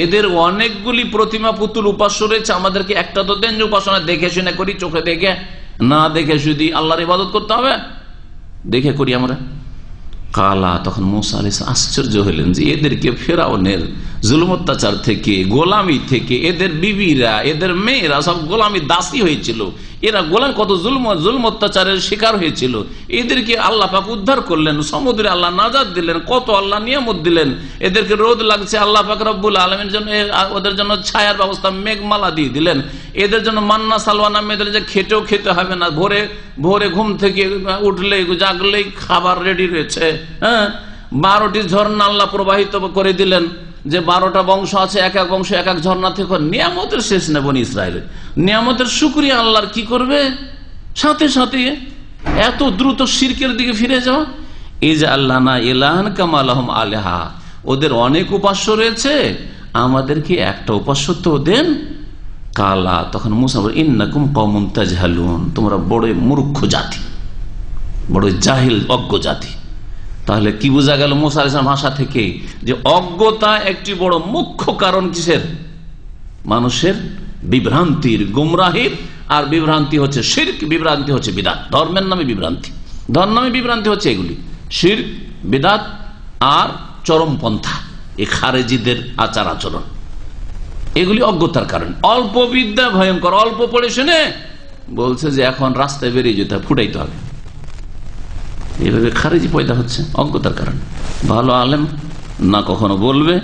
এদের অনেকগুলি প্রতিমা পুতুল উপাস্য রয়েছে, আমাদেরকে একটা তো দেন যে উপাসনা দেখে শুনে করি, চোখে দেখে না দেখে শুধু আল্লাহর ইবাদত করতে হবে, দেখে করি আমরা। কালা, তখন মুসা আলাইহিস সালাম আশ্চর্য হলেন যে এদেরকে ফেরাউনের জুলুম অত্যাচার থেকে, গোলামি থেকে, এদের বিবিরা এদের মেয়েরা সব গোলামি দাসী হয়েছিল, এরা গোলাম কত জুলুম অত্যাচারের শিকার হয়েছিল, এদেরকে আল্লাহ পাক উদ্ধার করলেন, সমুদ্রে আল্লাহ নাজাত দিলেন, কত আল্লাহ নিয়ামত দিলেন, এদেরকে রোদ লাগছে আল্লাহ পাক রব্বুল আলামিনের জন্য ওদের জন্য ছায়ার ব্যবস্থা মেঘমালা দিয়ে দিলেন, এদের জন্য মান্না সালওয়া নামে এদের যে খেটেও খেতে হবে না, ভোরে ভোরে ঘুম থেকে উঠলে জাগলেই খাবার রেডি রয়েছে। হ্যাঁ, 12টি ঝর্ণা আল্লাহ প্রবাহিত করে দিলেন, যে 12টা বংশ আছে, এক এক বংশ এক এক ঝর্ণা থেকে, নিয়ামতের শেষ নেই বনি ইসরায়েলের। নিয়ামতের শুকরিয়া আল্লাহর কি করবে, সাথে সাথে এত দ্রুত শিরকের দিকে ফিরে যাওয়া। এই যে আল্লাহ না ইলাহান কামা লাহুম আলিহা, ওদের অনেক উপাস্য রয়েছে, আমাদেরকে একটা উপাস্য তো দেন। কালা, তখন মুসা বলে ইন্নাকুম কওমুন তাজহালুন, তোমরা বড় মূর্খ জাতি, বড় জাহিল অজ্ঞ জাতি। তাহলে কি বোঝা গেল মুসা আলাইহিস সালাম ভাষা থেকে, যে অজ্ঞতা একটি বড় মুখ্য কারণ কিসের, মানুষের বিভ্রান্তির, গুমরাহির। আর বিভ্রান্তি হচ্ছে শিরক, বিভ্রান্তি হচ্ছে বিদআত, ধর্মের নামে বিভ্রান্তি, ধর্ম নামে বিভ্রান্তি হচ্ছে এগুলি শিরক, বিদআত আর চরমপন্থা, এই খারেজিদের আচার আচরণ, এগুলি অজ্ঞতার কারণ। অল্প বিদ্যা ভয়ঙ্কর, অল্প পড়ে শুনে বলছে যে এখন রাস্তায় বেরিয়ে যেতে ফুটাইতে হবে, এইভাবে খারেজি পয়দা হচ্ছে অজ্ঞতার কারণ। ভালো আলেম না কখনো বলবে,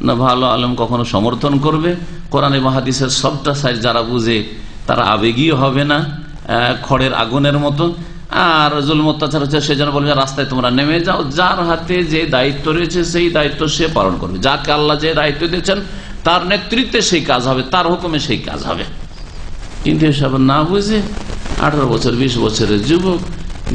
না ভালো আলেম কখনো সমর্থন করবে। কোরআন এবং হাদিসের সবটা সাইজ যারা বুঝে তারা আবেগীয় হবে না, খড়ের আগুনের মতো। আর জুলুম অত্যাচার হচ্ছে সেজন্য বলবে রাস্তায় তোমরা নেমে যাও, যার হাতে যে দায়িত্ব রয়েছে সেই দায়িত্ব সে পালন করবে, যাকে আল্লাহ যে দায়িত্ব দিয়েছেন তার নেতৃত্বে সেই কাজ হবে, তার হুকুমে সেই কাজ হবে। কিন্তু এসব না বুঝে 18 বছর 20 বছরের যুবক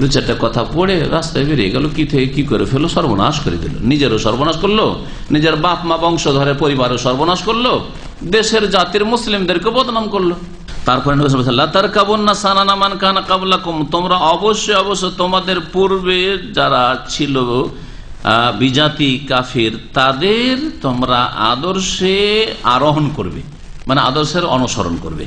2-4টা কথা পড়ে রাস্তায় বেরিয়ে গেল, কি থেকে কি করে ফেলো, সর্বনাশ করে দিল, নিজেরও সর্বনাশ করলো, নিজের বাপ মা বংশধরের পরিবারও সর্বনাশ করলো, দেশের জাতির মুসলিমদেরকে বদনাম করলো। তারপরে তোমরা অবশ্যই তোমাদের পূর্বে যারা ছিল বিজাতি কাফির, তাদের তোমরা আদর্শে আরোহণ করবে, মানে আদর্শের অনুসরণ করবে।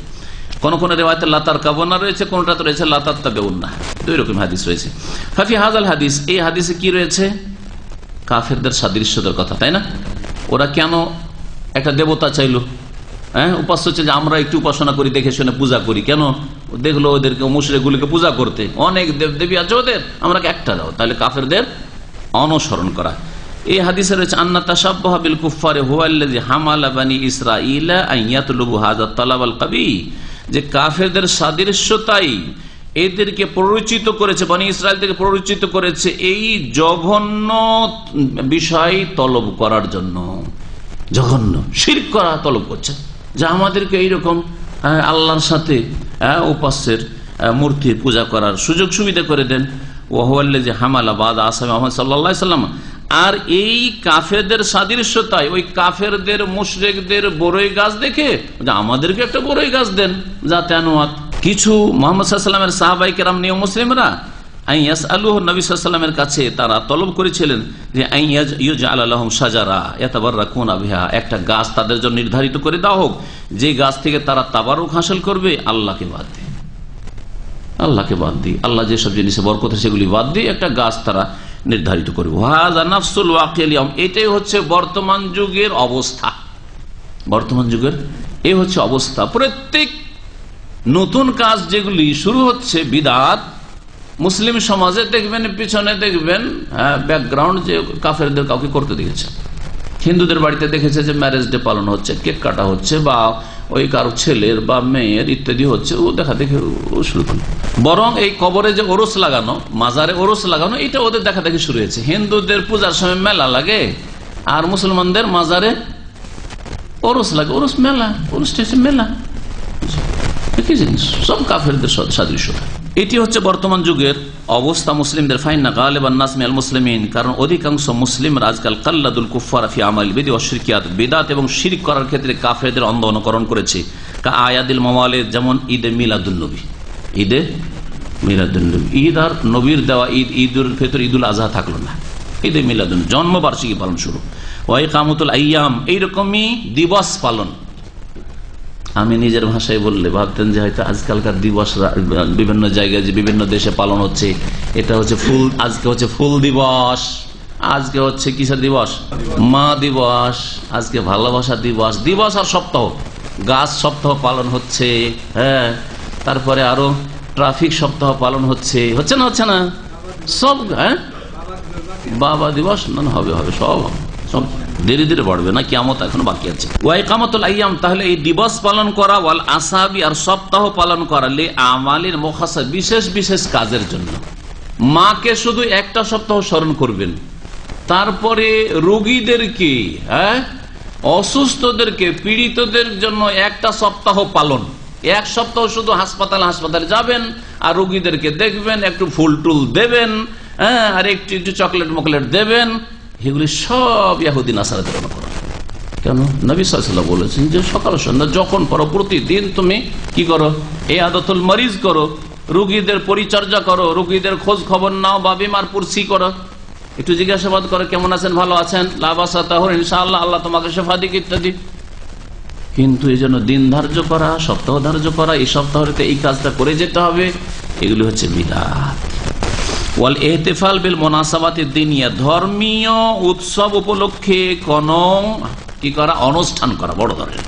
কোন কোন রিওয়ায়াতে লাতার কাবনা রয়েছে, কোনটাতে রয়েছে লাতার তাবেউন্না, দুই রকম হাদিস রয়েছে। ফাফি হাযাল হাদিস, এই হাদিসে কি রয়েছে, কাফেরদের সাদৃশ্যতার কথা, তাই না? ওরা কেন একটা দেবতা চাইলো, হ্যাঁ, উপাস্য যে আমরা একটু উপাসনা করি, দেখে শুনে পূজা করি, কেন দেখলো ওদেরকে মুশরিকগুলোকে পূজা করতে, অনেক দেব দেবী আছে ওদের, আমরা একটা দাও, তাহলে কাফেরদের অনুসরণ করা। এই হাদিসে রয়েছে আন্না তাশাব্বাহা বিল কুফফারি হুয়া আল্লাযী হামালা বানি ইসরাঈলা আন ইয়াতলুবু হাযা তালাব আল কবি, যে কাফেরদের সাদৃশ্যতাই এদেরকে প্ররোচিত করেছে, বনি ইসরায়েলদেরকে প্ররোচিত করেছে এই জঘন্য বিষয় তলব করার জন্য। জঘন্য শিরক করা তলব করছে, যে আমাদেরকে এইরকম আল্লাহর সাথে উপাস্যের মূর্তির পূজা করার সুযোগ সুবিধা করে দেন। ওয়াহুয়াল্লাযী হামালা বাদা আসহাবে মুহাম্মদ সাল্লাল্লাহু আলাইহি ওয়াসাল্লাম, আর এই কাফেরদের সাদৃশ্যতাই ওই কাফেরদের মুশরিকদের বড়ই গাছ দেখে যে আমাদেরকে একটা বড়ই গাছ দেন, যাতে আনুয়াত। কিছু মুহাম্মদ সাল্লাল্লাহু আলাইহি ওয়াসাল্লামের সাহাবায়ে কেরাম নিয়ে মুসলিমরা আইয়াসআলুহু নবী সাল্লাল্লাহু আলাইহি ওয়াসাল্লামের কাছে তারা তলব করেছিলেন যে আইয়াজআল লাহুম শাজারা ইয়াতাবাররাকুনা বিহা, একটা গাছ তাদের জন্য নির্ধারিত করে দেওয়া হোক, যে গাছ থেকে তারা তাবারুক হাসিল করবে আল্লাহকে বাদ দিয়ে, আল্লাহকে বাদ দিয়ে, আল্লাহ যেসব জিনিসে বরকত সেগুলি বাদ দিয়ে একটা গাছ তারা নির্ধারিত করবে। ওয়াহাযা নাফসুল ওয়াকিল ইয়াউম, এটাই হচ্ছে বর্তমান যুগের অবস্থা, বর্তমান যুগের এই হচ্ছে অবস্থা। প্রত্যেক নতুন কাজ যেগুলি শুরু হচ্ছে বিদআত, মুসলিম সমাজে দেখবেন পিছনে দেখবেন ব্যাকগ্রাউন্ড যে কাফেরদের কাউকে করতে দেখেছে, হিন্দুদের বাড়িতে দেখেছে যে ম্যারেজ ডে পালন হচ্ছে, কেক কাটা হচ্ছে, বা ওই কারো ছেলের বা মেয়ের ইত্যাদি হচ্ছে, ও দেখা দেখে ও শুরু করলো। বরং এই কবরে যে ওরস লাগানো, মাজারে ওরস লাগানো, এটা ওদের দেখা দেখে শুরু হয়েছে। হিন্দুদের পূজার সময় মেলা লাগে আর মুসলমানদের মাজারে ওরস লাগে। ওরস মেলা, ওরসটা হচ্ছে মেলা, একই জিনিস, সব কাফেরদের সাদৃশ্যতা। এটি হচ্ছে বর্তমান যুগের অবস্থা মুসলিমদের। ফাইন্না গালিবান নাস মিনাল মুসলিমিন, কারণ অধিকাংশ মুসলিমরা আজকাল কাল্লাদুল কুফার ফি আমাল বিদি ওয়া শিরকিয়াত, বিদআত এবং শিরক করার ক্ষেত্রে কাফেরদের অন্ধ অনুকরণ করেছে। কা আয়াদিল মাওয়ালিদ, যেমন ঈদে মিলাদুন নবী, ঈদে মিলাদুন নবী, ঈদ আর নবীর দেওয়া ঈদ, ঈদুল ফিতর, ঈদুল আজহা থাকলো না, ঈদে মিলাদুন জন্মবার্ষিকী পালন শুরু। ওয়া ইকামতুল আইয়াম, এইরকমই দিবস পালন। আমি নিজের ভাষায় বললে ভাবতেন যে হয়তো আজকালকার দিবস বিভিন্ন জায়গায় যে বিভিন্ন দেশে পালন হচ্ছে, এটা হচ্ছে ফুল, আজকে হচ্ছে ফুল দিবস, আজকে হচ্ছে কিসের দিবস, মা দিবস, আজকে ভালোবাসা দিবস, দিবস আর সপ্তাহ, গাছ সপ্তাহ পালন হচ্ছে, হ্যাঁ, তারপরে আরো ট্রাফিক সপ্তাহ পালন হচ্ছে, হচ্ছে না, হচ্ছে না সব, হ্যাঁ, বাবা দিবস, না হবে হবে সব সব ধীরে ধীরে বাড়বে না, কিয়ামত এখন বাকি আছে। ওয়া ইকামাতুল আইয়াম, তাহলে এই দিবস পালন করা, ওয়াল আসাবি, আর সপ্তাহ পালন করা, লি আমালির মুখাসাস, বিশেষ বিশেষ কাজের জন্য। মাকে শুধু একটা সপ্তাহ স্মরণ করবেন, তারপরে রোগীদেরকে, হ্যাঁ, অসুস্থদেরকে, পীড়িতদের জন্য একটা সপ্তাহ পালন, এক সপ্তাহ শুধু হাসপাতালে যাবেন আর রোগীদেরকে দেখবেন, একটু ফুল টুল দেবেন, হ্যাঁ, আর একটু একটু চকলেট মকলেট দেবেন, এগুলি সব ইহুদি নাসারাদের অনুকরণ। কেন? নবী সাল্লাল্লাহু আলাইহি ওয়াসাল্লাম বলেছেন যে সকাল সন্ধ্যা যখন পারো প্রতিদিন তুমি কি করো, এই আদতুল মরিজ করো, রোগীদের পরিচর্যা করো, রোগীদের খোঁজ খবর নাও বা বিমার পুরসি করো, একটু জিজ্ঞাসাবাদ করো কেমন আছেন, ভালো আছেন, লাবাসা তাহর ইনশাআল্লাহ, আল্লাহ তোমাকে শেফা দিক ইত্যাদি। কিন্তু এই জন্য দিন ধার্য করা, সপ্তাহ ধার্য করা, এই সপ্তাহতে এই কাজটা করে যেতে হবে, এগুলি হচ্ছে বিদআত। ওয়াল ইহতিফাল বিল মুনাসাবাতি দিনিয়া, ধর্মীয় উৎসব উপলক্ষে কোন কি করা, অনুষ্ঠান করা বড় ধরনের।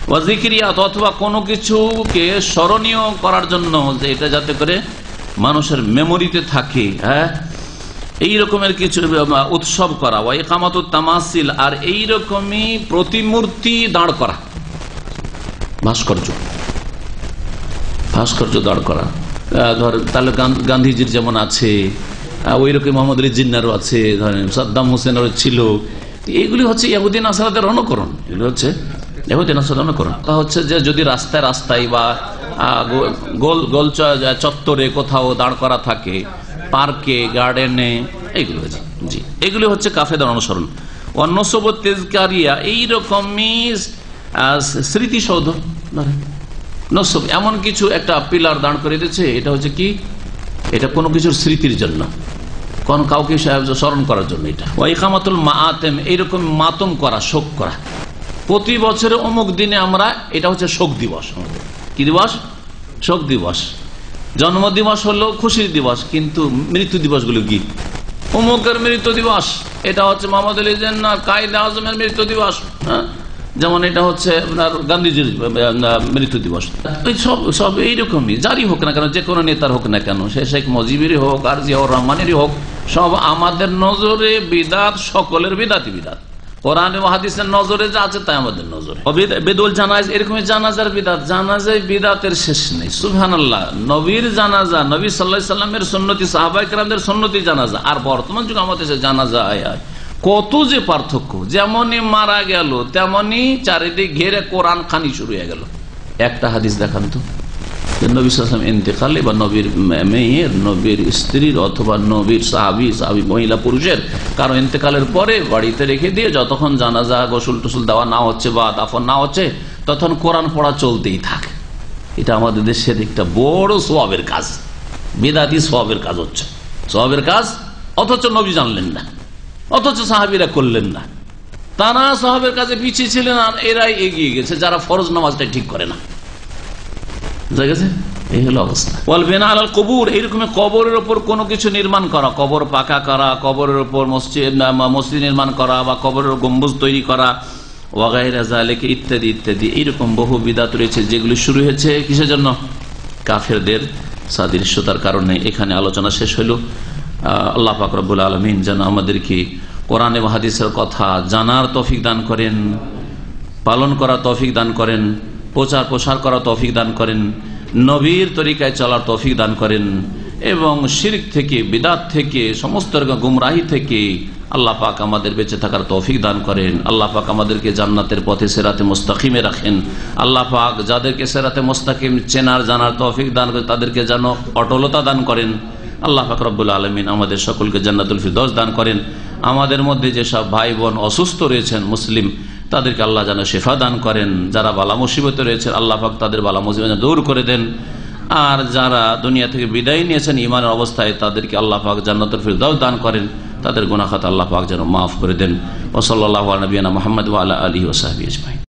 ওয়া যিকরিয়াত, অথবা কোনো কিছুকে স্মরণীয় করার জন্য, যে এটা যাতে করে মানুষের মেমোরিতে থাকে, হ্যাঁ, এই রকমের কিছু উৎসব করা। ওয়া ইকামাতুত তামাসিল, আর এই রকমই প্রতিমূর্তি দাঁড় করা, ভাস্কর্য দাঁড় করা। ধর তাহলে গান্ধীজির যেমন আছে, ওই রকম মোহাম্মদ আলী জিন্নারও আছে, ধরেন সাদ্দাম হোসেনেরও ছিল। এগুলি হচ্ছে ইহুদি নাসারাদের অনুকরণ, এগুলি হচ্ছে ইহুদি নাসারাদের অনুকরণ। তা হচ্ছে যে যদি রাস্তায় রাস্তায় বা গোল চত্বরে কোথাও দাঁড় করা থাকে, পার্কে, গার্ডেনে, এইগুলি হচ্ছে, জি, এগুলি হচ্ছে কাফেরদের অনুসরণ। অন্যসব তেজকারিয়া, এইরকমই স্মৃতিসৌধ, ধরেন নসব, এমন কিছু একটা পিলার দাঁড় করে দিয়েছে, এটা হচ্ছে কি, এটা কোনো কিছুর স্মৃতির জন্য, কোন কাউকে স্মরণ করার জন্য। এটা ওয়া ইকামাতুল মাআতেম, এইরকম মাতম করা, শোক করা। প্রতি বছরে অমুক দিনে আমরা, এটা হচ্ছে শোক দিবস, কি দিবস, শোক দিবস। জন্ম দিবস হলো খুশির দিবস, কিন্তু মৃত্যু দিবসগুলো কি, অমুকের মৃত্যু দিবস, এটা হচ্ছে মোহাম্মদ আলী জিন্নাহ কায়েদে আজমের মৃত্যু দিবস, হ্যাঁ, যেমন এটা হচ্ছে আপনার গান্ধীজির মৃত্যু দিবস। সব এইরকমই, যারই হোক না কেন, যে কোনো নেতার হোক না কেন, সে শেখ মুজিবেরই হোক আর জিয়াউর রহমানেরই হোক, সব আমাদের নজরে বিদাত, সকলের বিদাতি বিদাত। কোরআন এবং হাদিসের নজরে যা আছে তাই আমাদের নজরে। বেদুল জানাজ, এরকমই জানাজার বিদাত, জানাজায় বিদাতের শেষ নেই, সুবহানাল্লাহ। নবীর জানাজা, নবী সাল্লাল্লাহু আলাইহি সাল্লামের সুন্নতি, সাহাবায়ে কেরামদের সুন্নতি জানাজা, আর বর্তমান যুগে আমাদের জানাজা আয় কত যে পার্থক্য। যেমনই মারা গেল তেমনি চারিদিক ঘেরে কোরআন খানি শুরু হয়ে গেল। একটা হাদিস দেখান তো, নবী সাল্লাল্লাহু আলাইহি ওয়াসাল্লাম ইন্তেকালে বা নবীর মেয়ের, নবীর স্ত্রীর, অথবা নবীর সাহাবী মহিলা পুরুষের কারো ইন্তেকালের পরে বাড়িতে রেখে দিয়ে যতক্ষণ জানাজা গোসল টুসুল দেওয়া না হচ্ছে বা দাফন না হচ্ছে, তখন কোরআন পড়া চলতেই থাকে। এটা আমাদের দেশের একটা বড় সওয়াবের কাজ, বিদাতি সওয়াবের কাজ হচ্ছে, সওয়াবের কাজ, অথচ নবী জানলেন না, অথচ সাহাবীরা করলেন না। তারা সাহাবের কাছে পিছিয়ে ছিলেন, আর এরাই এগিয়ে গেছে যারা ফরজ নামাজটা ঠিক করে না। বুঝা গেছে? এই হলো অবস্থা। ওয়াল বিনা আলাল কবুর, এইরকম কবরের উপর কোনো কিছু নির্মাণ করা, কবর পাকা করা, কবরের উপর মসজিদ নির্মাণ করা, বা কবরের গম্বুজ তৈরি করা, ওয়াগাইরা যালিকা, ইত্যাদি ইত্যাদি। এইরকম বহু বিদাত রয়েছে যেগুলি শুরু হয়েছে কিসের জন্য? কাফেরদের সাদৃশ্যতার কারণে। এখানে আলোচনা শেষ হইল। আল্লাহ পাক রব্বুল আলামিন যেন আমাদেরকে কোরআন এবং হাদিসের কথা জানার তৌফিক দান করেন, পালন করার তৌফিক দান করেন, প্রচার প্রসার করার তৌফিক দান করেন, নবীর তরিকায় চলার তৌফিক দান করেন এবং শিরক থেকে, বিদআত থেকে, সমস্ত রকম গুমরাহি থেকে আল্লাহ পাক আমাদের বেঁচে থাকার তৌফিক দান করেন। আল্লাহ পাক আমাদেরকে জান্নাতের পথে সিরাতে মুস্তাকিমে রাখেন। আল্লাহ পাক যাদেরকে সিরাতে মুস্তাকিম চেনার জানার তৌফিক দান করেন তাদেরকে যেন অটলতা দান করেন। আল্লাহ পাক রব্বুল আলামিন আমাদের সকলকে জান্নাতুল ফিরদৌস দান করেন। আমাদের মধ্যে যেসব ভাই বোন অসুস্থ রয়েছেন মুসলিম, তাদেরকে আল্লাহ যেন শিফা দান করেন। যারা বালা মুসিবতে রয়েছেন আল্লাহ পাক তাদের বালা মুসিবত দূর করে দেন। আর যারা দুনিয়া থেকে বিদায় নিয়েছেন ঈমানের অবস্থায়, তাদেরকে আল্লাহ পাক জান্নাতুল ফিরদৌস দান করেন। তাদের গুনাহ খাতা আল্লাহ পাক যেন মাফ করে দেন। ওয়া সাল্লাল্লাহু আলা নবিয়িনা মুহাম্মদ ওয়া আলা আলিহি ওয়া সাহবিহি আজমাইন।